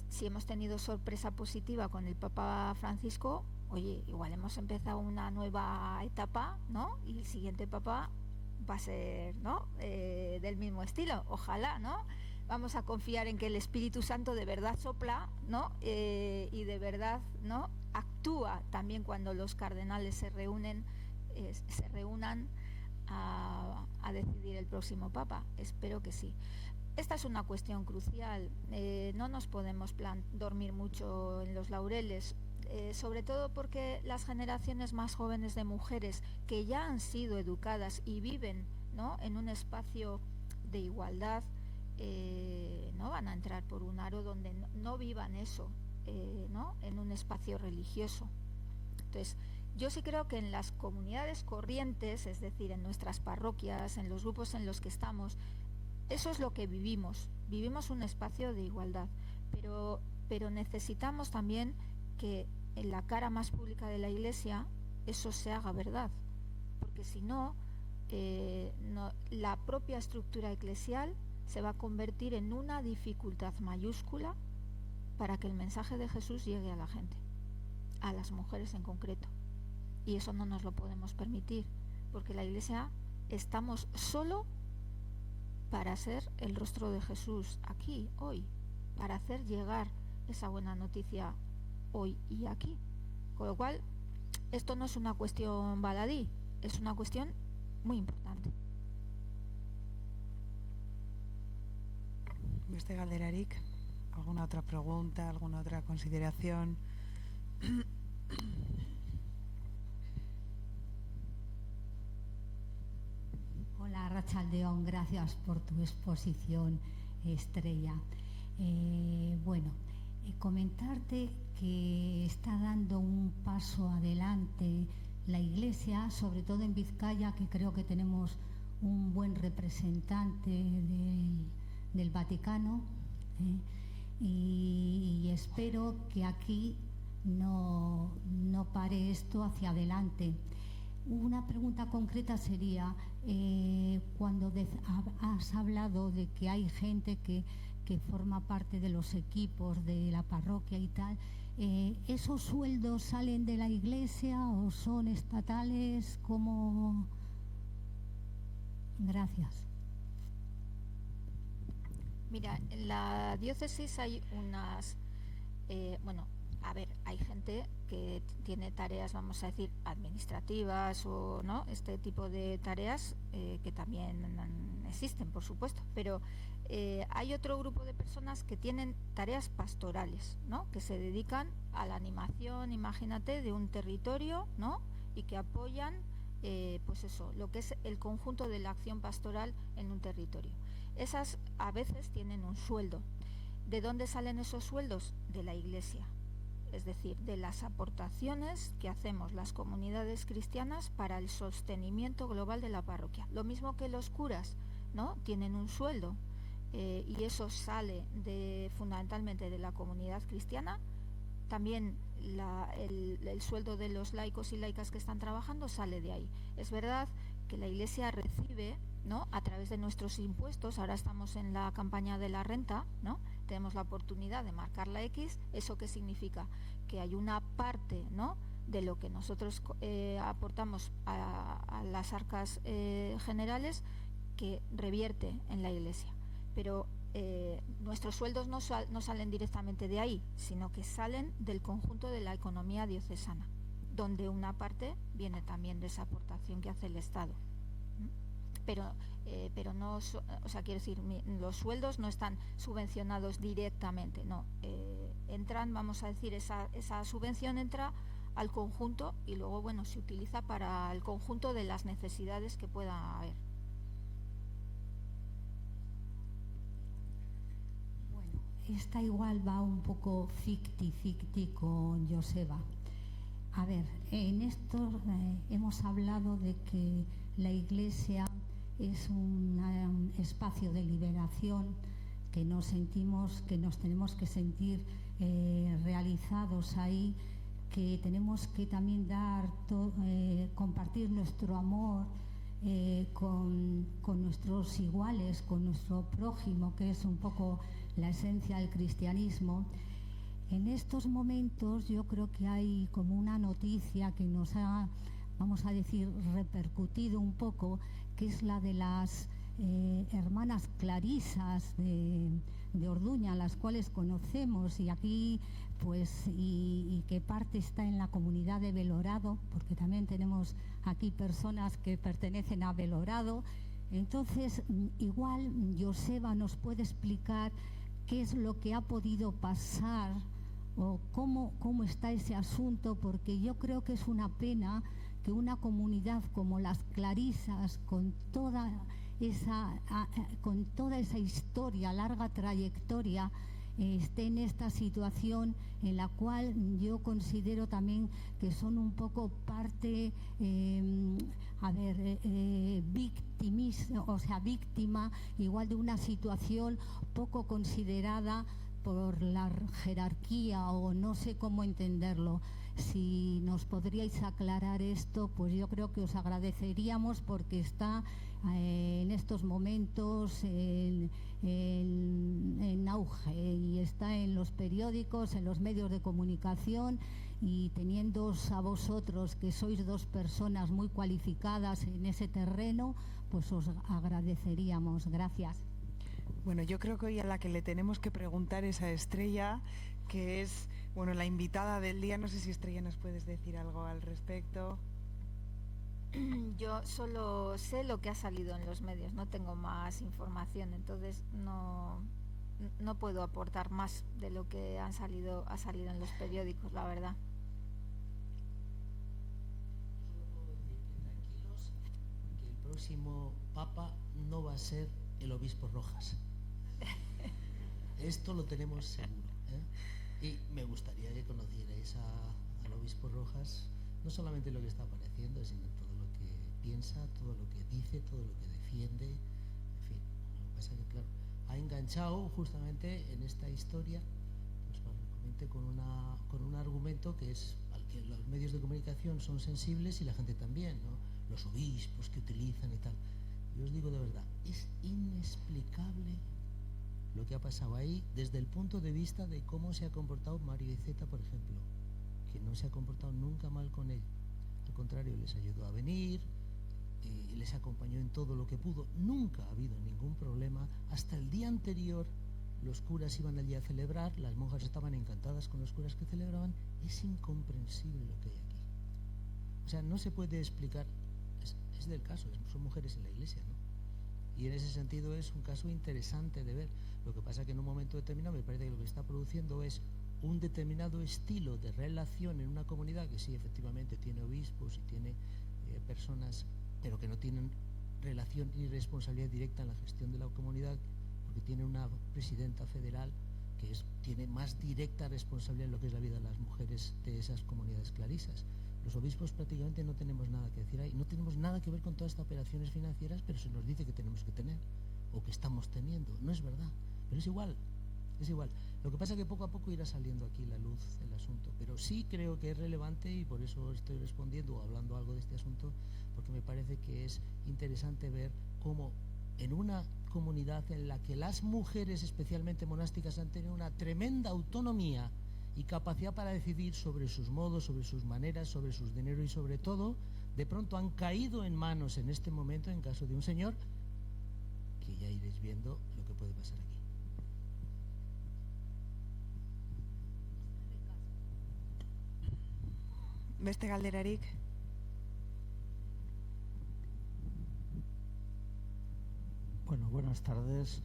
si hemos tenido sorpresa positiva con el Papa Francisco, oye, igual hemos empezado una nueva etapa, ¿no? Y el siguiente Papa va a ser, ¿no?, del mismo estilo, ojalá, ¿no? Vamos a confiar en que el Espíritu Santo de verdad sopla, ¿no? Y de verdad, ¿no?, actúa también cuando los cardenales se reúnan a decidir el próximo Papa. Espero que sí. Esta es una cuestión crucial. No nos podemos dormir mucho en los laureles, sobre todo porque las generaciones más jóvenes de mujeres que ya han sido educadas y viven, ¿no?, en un espacio de igualdad, no van a entrar por un aro donde no vivan eso, ¿no?, en un espacio religioso. Entonces, yo sí creo que en las comunidades corrientes, es decir, en nuestras parroquias, en los grupos en los que estamos, eso es lo que vivimos. Vivimos un espacio de igualdad, pero necesitamos también que en la cara más pública de la Iglesia eso se haga verdad, porque si no, la propia estructura eclesial se va a convertir en una dificultad mayúscula para que el mensaje de Jesús llegue a la gente, a las mujeres en concreto. Y eso no nos lo podemos permitir, porque la Iglesia estamos solo para ser el rostro de Jesús aquí, hoy, para hacer llegar esa buena noticia hoy y aquí. Con lo cual, esto no es una cuestión baladí, es una cuestión muy importante. Beste galderarik, ¿alguna otra pregunta, alguna otra consideración? Hola, Arratsaldeon, gracias por tu exposición, Estrella. Comentarte que está dando un paso adelante la Iglesia, sobre todo en Vizcaya, que creo que tenemos un buen representante del Vaticano, y espero que aquí no pare esto hacia adelante. Una pregunta concreta sería, cuando has hablado de que hay gente que forma parte de los equipos de la parroquia y tal, ¿Esos sueldos salen de la Iglesia o son estatales? ¿Cómo? Gracias. Mira, en la diócesis hay unas, hay gente que tiene tareas, vamos a decir, administrativas o no, este tipo de tareas que también existen, por supuesto, pero hay otro grupo de personas que tienen tareas pastorales, ¿no? Que se dedican a la animación, imagínate, de un territorio, ¿no? Y que apoyan, lo que es el conjunto de la acción pastoral en un territorio. Esas a veces tienen un sueldo. ¿De dónde salen esos sueldos? De la Iglesia. Es decir, de las aportaciones que hacemos las comunidades cristianas para el sostenimiento global de la parroquia. Lo mismo que los curas, ¿no? Tienen un sueldo y eso sale fundamentalmente de la comunidad cristiana. También el sueldo de los laicos y laicas que están trabajando sale de ahí. Es verdad que la Iglesia recibe, ¿no?, a través de nuestros impuestos. Ahora estamos en la campaña de la renta, ¿no? Tenemos la oportunidad de marcar la X. ¿Eso qué significa? Que hay una parte, ¿no?, de lo que nosotros aportamos a las arcas generales que revierte en la Iglesia. Pero nuestros sueldos no salen directamente de ahí, sino que salen del conjunto de la economía diocesana, donde una parte viene también de esa aportación que hace el Estado. Pero no, quiero decir, los sueldos no están subvencionados directamente, no. Entran, vamos a decir, esa subvención entra al conjunto y luego, bueno, se utiliza para el conjunto de las necesidades que pueda haber. Bueno, esta igual va un poco ficti con Joseba. A ver, en esto hemos hablado de que la Iglesia es un espacio de liberación, que nos sentimos, que nos tenemos que sentir realizados ahí, que tenemos que también compartir nuestro amor con nuestros iguales, con nuestro prójimo, que es un poco la esencia del cristianismo. En estos momentos yo creo que hay como una noticia que nos ha, vamos a decir, repercutido un poco, que es la de las hermanas clarisas de Orduña, las cuales conocemos, y aquí pues y que parte está en la comunidad de Belorado, porque también tenemos aquí personas que pertenecen a Belorado. Entonces, igual Joseba nos puede explicar qué es lo que ha podido pasar o cómo está ese asunto, porque yo creo que es una pena que una comunidad como las clarisas, con toda esa historia, larga trayectoria, esté en esta situación en la cual yo considero también que son un poco parte, víctima igual de una situación poco considerada por la jerarquía, o no sé cómo entenderlo. Si nos podríais aclarar esto, pues yo creo que os agradeceríamos, porque está en estos momentos en auge y está en los periódicos, en los medios de comunicación, y teniéndoos a vosotros, que sois dos personas muy cualificadas en ese terreno, pues os agradeceríamos. Gracias. Bueno, yo creo que hoy a la que le tenemos que preguntar es a Estrella, que es, bueno, la invitada del día. No sé si, Estrella, nos puedes decir algo al respecto. Yo solo sé lo que ha salido en los medios, no tengo más información, entonces no puedo aportar más de lo que ha salido en los periódicos, la verdad. Solo puedo decir que tranquilos, que el próximo Papa no va a ser el obispo Rojas. Esto lo tenemos seguro, ¿eh? Y me gustaría que conocierais al obispo Rojas, no solamente lo que está apareciendo, sino todo lo que piensa, todo lo que dice, todo lo que defiende. En fin, lo que pasa es que, claro, ha enganchado justamente en esta historia, pues básicamente con un argumento que es al que los medios de comunicación son sensibles y la gente también, ¿no? Los obispos que utilizan y tal. Yo os digo de verdad, es inexplicable lo que ha pasado ahí desde el punto de vista de cómo se ha comportado Mario Iceta, por ejemplo, que no se ha comportado nunca mal con él. Al contrario, les ayudó a venir, les acompañó en todo lo que pudo. Nunca ha habido ningún problema. Hasta el día anterior, los curas iban allí a celebrar, las monjas estaban encantadas con los curas que celebraban. Es incomprensible lo que hay aquí. O sea, no se puede explicar, es del caso, son mujeres en la iglesia, ¿no? Y en ese sentido es un caso interesante de ver. Lo que pasa es que en un momento determinado me parece que lo que está produciendo es un determinado estilo de relación en una comunidad que sí, efectivamente, tiene obispos y tiene personas, pero que no tienen relación ni responsabilidad directa en la gestión de la comunidad, porque tiene una presidenta federal que tiene más directa responsabilidad en lo que es la vida de las mujeres de esas comunidades clarisas. Los obispos prácticamente no tenemos nada que decir ahí, no tenemos nada que ver con todas estas operaciones financieras, pero se nos dice que tenemos que tener, o que estamos teniendo. No es verdad, pero es igual, es igual. Lo que pasa es que poco a poco irá saliendo aquí la luz del asunto, pero sí creo que es relevante y por eso estoy respondiendo o hablando algo de este asunto, porque me parece que es interesante ver cómo en una comunidad en la que las mujeres, especialmente monásticas, han tenido una tremenda autonomía y capacidad para decidir sobre sus modos, sobre sus maneras, sobre sus dinero y sobre todo, de pronto han caído en manos en este momento, en caso de un señor, que ya iréis viendo lo que puede pasar aquí. Beste galderarik? Bueno, buenas tardes.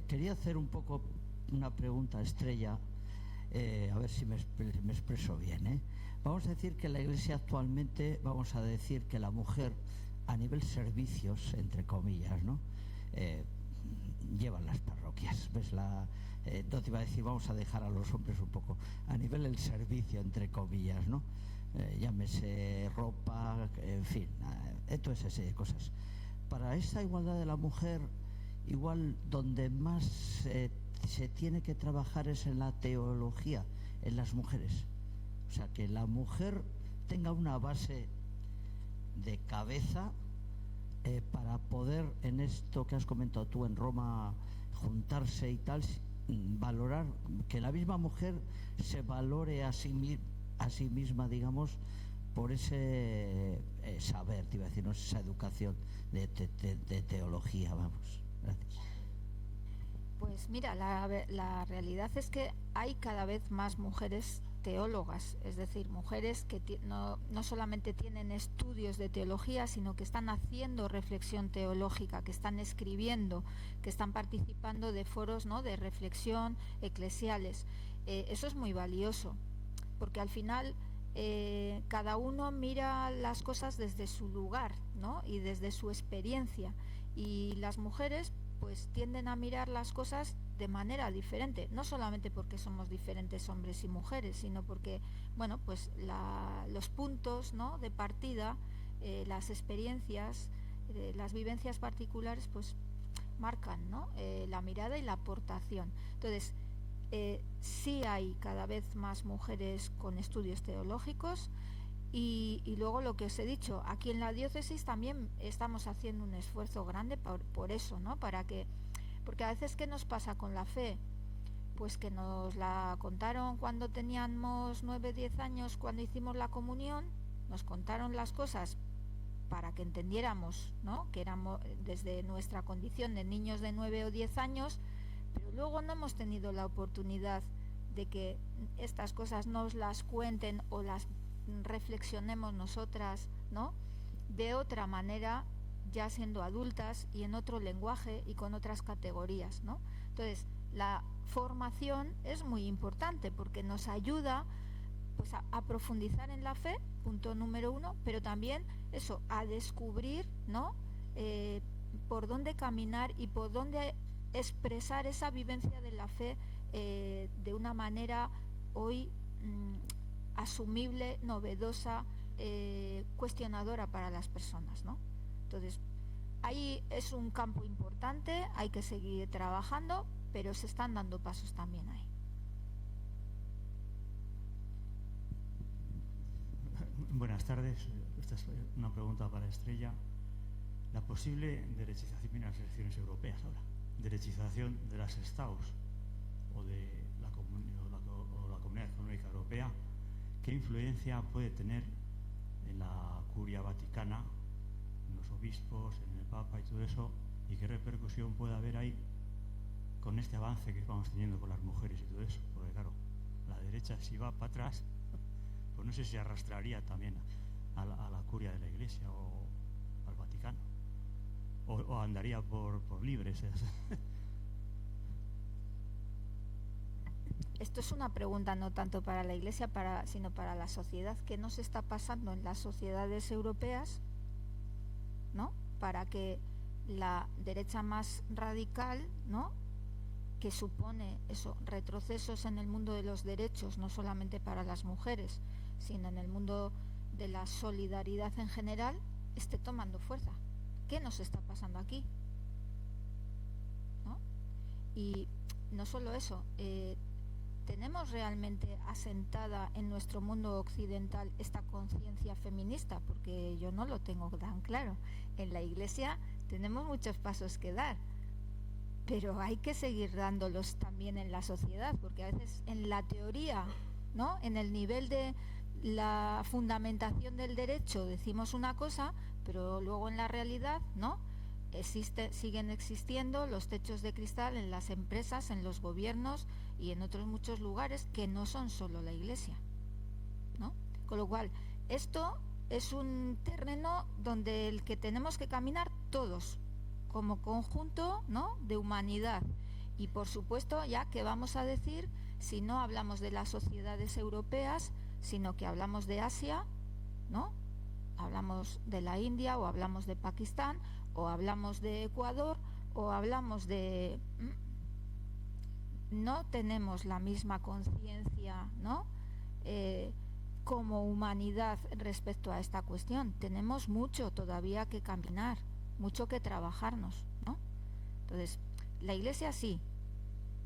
Quería hacer un poco una pregunta estrella, a ver si me expreso bien, ¿eh? Vamos a decir que la Iglesia actualmente, vamos a decir que la mujer a nivel servicios, entre comillas, ¿no? Llevan las parroquias, ¿ves? No te iba a decir, vamos a dejar a los hombres un poco, a nivel del servicio, entre comillas, ¿no? Llámese ropa, en fin, toda esa serie de cosas. Para esta igualdad de la mujer, igual donde más se tiene que trabajar es en la teología, en las mujeres. O sea, que la mujer tenga una base de cabeza para poder, en esto que has comentado tú en Roma, juntarse y tal, valorar, que la misma mujer se valore a sí misma, digamos, por ese saber, te iba a decir, no, esa educación de teología, vamos. Gracias. Pues mira, la realidad es que hay cada vez más mujeres teólogas, es decir, mujeres que no solamente tienen estudios de teología, sino que están haciendo reflexión teológica, que están escribiendo, que están participando de foros, ¿no?, de reflexión eclesiales. Eso es muy valioso, porque al final cada uno mira las cosas desde su lugar, ¿no?, y desde su experiencia, y las mujeres pues tienden a mirar las cosas de manera diferente, no solamente porque somos diferentes hombres y mujeres, sino porque, bueno, pues los puntos, ¿no?, de partida, las experiencias, las vivencias particulares, pues marcan, ¿no?, la mirada y la aportación. Entonces, sí hay cada vez más mujeres con estudios teológicos y luego lo que os he dicho, aquí en la diócesis también estamos haciendo un esfuerzo grande por eso, ¿no?, porque a veces, ¿qué nos pasa con la fe? Pues que nos la contaron cuando teníamos 9, 10 años, cuando hicimos la comunión, nos contaron las cosas para que entendiéramos, ¿no?, que éramos desde nuestra condición de niños de 9 o 10 años, pero luego no hemos tenido la oportunidad de que estas cosas nos las cuenten o las reflexionemos nosotras, ¿no?, de otra manera, ya siendo adultas y en otro lenguaje y con otras categorías, ¿no? Entonces, la formación es muy importante porque nos ayuda, pues, a profundizar en la fe, punto número 1, pero también eso, a descubrir, ¿no?, por dónde caminar y por dónde expresar esa vivencia de la fe de una manera hoy asumible, novedosa, cuestionadora para las personas, ¿no? Entonces, ahí es un campo importante, hay que seguir trabajando, pero se están dando pasos también ahí. Buenas tardes, esta es una pregunta para Estrella. La posible derechización en las elecciones europeas ahora. derechización de las Estados o de la Comunidad Económica Europea, ¿qué influencia puede tener en la curia vaticana, en los obispos, en el Papa y todo eso, y qué repercusión puede haber ahí con este avance que vamos teniendo con las mujeres y todo eso? Porque claro, la derecha si va para atrás, pues no sé si arrastraría también a la curia de la Iglesia o al Vaticano, o andaría por libres. Esto es una pregunta no tanto para la Iglesia, sino para la sociedad. ¿Qué nos está pasando en las sociedades europeas, ¿no? Para que la derecha más radical, ¿no?, que supone eso, retrocesos en el mundo de los derechos, no solamente para las mujeres, sino en el mundo de la solidaridad en general, esté tomando fuerza? ¿Qué nos está pasando aquí? ¿No? Y no solo eso, ¿tenemos realmente asentada en nuestro mundo occidental esta conciencia feminista? Porque yo no lo tengo tan claro. En la Iglesia tenemos muchos pasos que dar, pero hay que seguir dándolos también en la sociedad, porque a veces en la teoría, ¿no?, en el nivel de la fundamentación del derecho decimos una cosa, pero luego en la realidad, ¿no?, siguen existiendo los techos de cristal en las empresas, en los gobiernos y en otros muchos lugares que no son solo la Iglesia, ¿no? Con lo cual, esto es un terreno donde el que tenemos que caminar todos, como conjunto, ¿no?, de humanidad. Y por supuesto, ya que vamos a decir, si no hablamos de las sociedades europeas, sino que hablamos de Asia, ¿no?, hablamos de la India, o hablamos de Pakistán, o hablamos de Ecuador, o hablamos de... No tenemos la misma conciencia, ¿no?, como humanidad respecto a esta cuestión. Tenemos mucho todavía que caminar, mucho que trabajarnos, ¿no? Entonces, la Iglesia sí,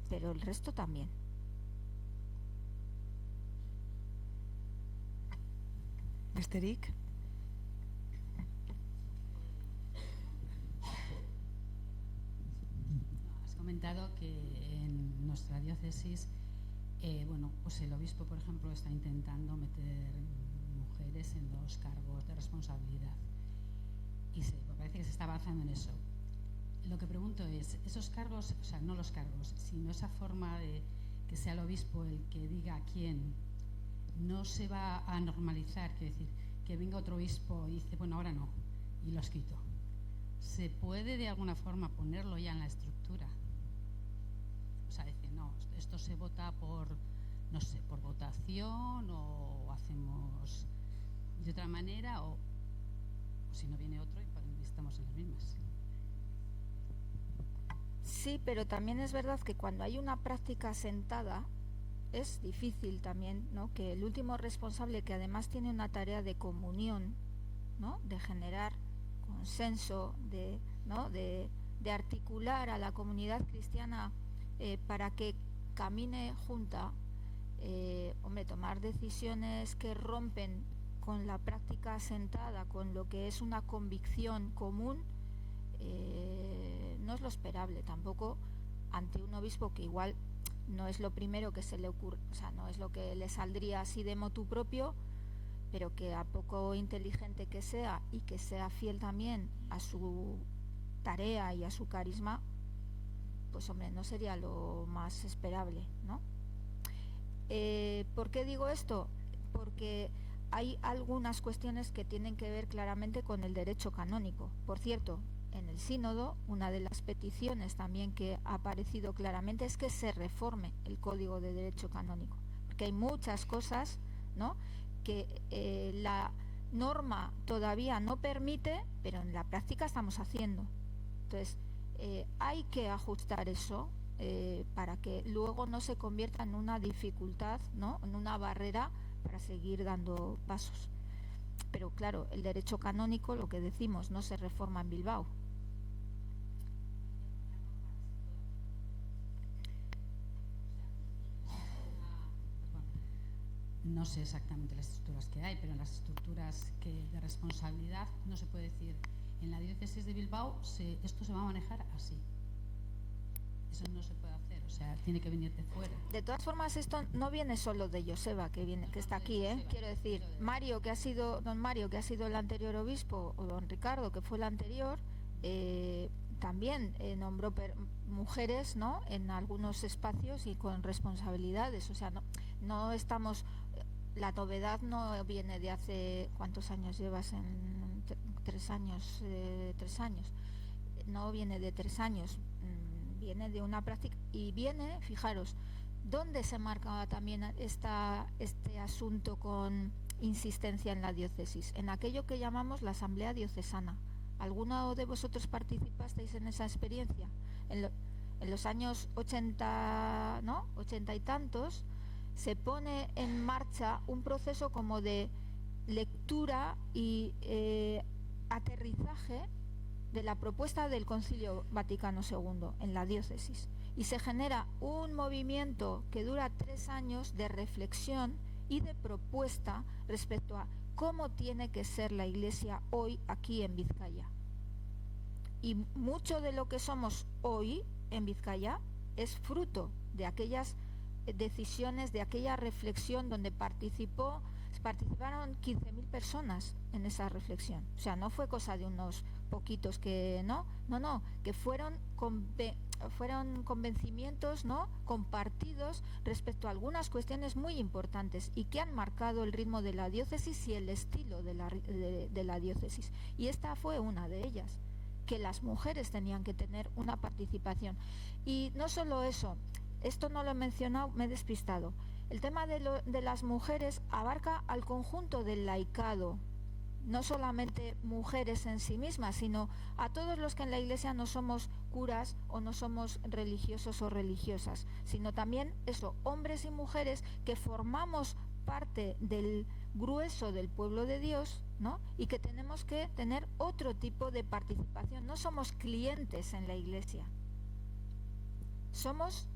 pero el resto también. Besterik? Has comentado que en nuestra diócesis, bueno, pues el obispo, por ejemplo, está intentando meter mujeres en los cargos de responsabilidad. Y parece que se está avanzando en eso. Lo que pregunto es, esos cargos, o sea, no los cargos, sino esa forma de que sea el obispo el que diga a quién, no se va a normalizar, quiero decir, que venga otro obispo y dice, bueno, ahora no, y los quito. ¿Se puede de alguna forma ponerlo ya en la estructura? O sea, decir, no, esto se vota por, no sé, por votación, o hacemos de otra manera, o si no viene otro y estamos en las mismas. Sí, pero también es verdad que cuando hay una práctica sentada es difícil también, ¿no?, que el último responsable, que además tiene una tarea de comunión, ¿no?, de generar consenso, ¿no?, de articular a la comunidad cristiana para que camine junta, hombre, tomar decisiones que rompen con la práctica asentada, con lo que es una convicción común, no es lo esperable tampoco ante un obispo que igual no es lo primero que se le ocurre, o sea, no es lo que le saldría así de motu propio, pero que a poco inteligente que sea y que sea fiel también a su tarea y a su carisma, pues hombre, no sería lo más esperable, ¿no? ¿Por qué digo esto? Porque hay algunas cuestiones que tienen que ver claramente con el derecho canónico. Por cierto, en el sínodo, una de las peticiones también que ha aparecido claramente es que se reforme el Código de Derecho Canónico, porque hay muchas cosas, ¿no?, que la norma todavía no permite, pero en la práctica estamos haciendo. Entonces, hay que ajustar eso para que luego no se convierta en una dificultad, ¿no?, en una barrera para seguir dando pasos. Pero claro, el derecho canónico, lo que decimos, no se reforma en Bilbao. No sé exactamente las estructuras que hay, pero en las estructuras de responsabilidad no se puede decir, en la diócesis de Bilbao esto se va a manejar así. Eso no se puede hacer, o sea, tiene que venir de fuera. De todas formas, esto no viene solo de Joseba, que está aquí, quiero decir, don Mario, que ha sido el anterior obispo, o don Ricardo, que fue el anterior, también nombró mujeres, ¿no?, en algunos espacios y con responsabilidades. O sea, no estamos, la novedad no viene de hace, ¿cuántos años llevas? 3 años, 3 años. No viene de 3 años, viene de una práctica, y viene, fijaros, ¿dónde se marcaba también este asunto con insistencia en la diócesis? En aquello que llamamos la asamblea diocesana. ¿Alguno de vosotros participasteis en esa experiencia? En los años 80, ¿no?, 80 y tantos, se pone en marcha un proceso como de lectura y aterrizaje de la propuesta del Concilio Vaticano II en la diócesis, y se genera un movimiento que dura 3 años de reflexión y de propuesta respecto a cómo tiene que ser la Iglesia hoy aquí en Vizcaya. Y mucho de lo que somos hoy en Vizcaya es fruto de aquellas decisiones, de aquella reflexión donde participaron 15.000 personas en esa reflexión. O sea, no fue cosa de unos poquitos que que fueron convencimientos, ¿no?, compartidos respecto a algunas cuestiones muy importantes y que han marcado el ritmo de la diócesis y el estilo de la diócesis. Y esta fue una de ellas, que las mujeres tenían que tener una participación. Y no solo eso, esto no lo he mencionado, me he despistado. El tema de las mujeres abarca al conjunto del laicado, no solamente mujeres en sí mismas, sino a todos los que en la Iglesia no somos curas o no somos religiosos o religiosas, sino también hombres y mujeres que formamos parte del grueso del pueblo de Dios, ¿no?, y que tenemos que tener otro tipo de participación. No somos clientes en la Iglesia, somos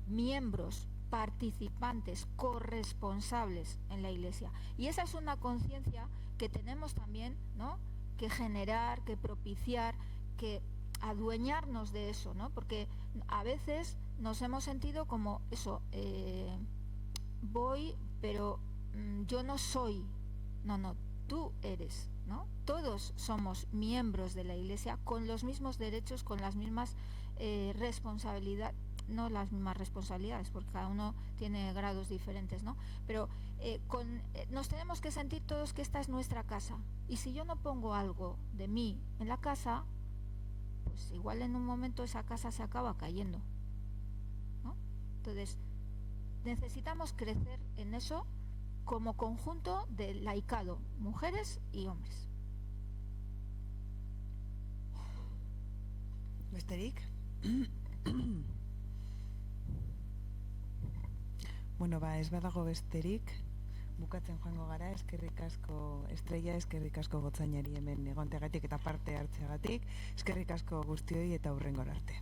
miembros, participantes, corresponsables en la Iglesia. Y esa es una conciencia que tenemos también, ¿no?, que generar, que propiciar, que adueñarnos de eso, ¿no? Porque a veces nos hemos sentido como eso, voy, pero yo no soy. No, tú eres, ¿no? Todos somos miembros de la Iglesia con los mismos derechos, con las mismas responsabilidades. No las mismas responsabilidades, porque cada uno tiene grados diferentes, ¿no? Pero nos tenemos que sentir todos que esta es nuestra casa. Y si yo no pongo algo de mí en la casa, pues igual en un momento esa casa se acaba cayendo, ¿no? Entonces, necesitamos crecer en eso como conjunto de laicado, mujeres y hombres. Besterik? Bueno, ez badago besterik, bukatzen joango gara. Eskerrik asko Estrella, eskerrik asko Gotzainari hemen egonteagatik eta parte hartzeagatik, eskerrik asko guztioi eta hurrengora arte.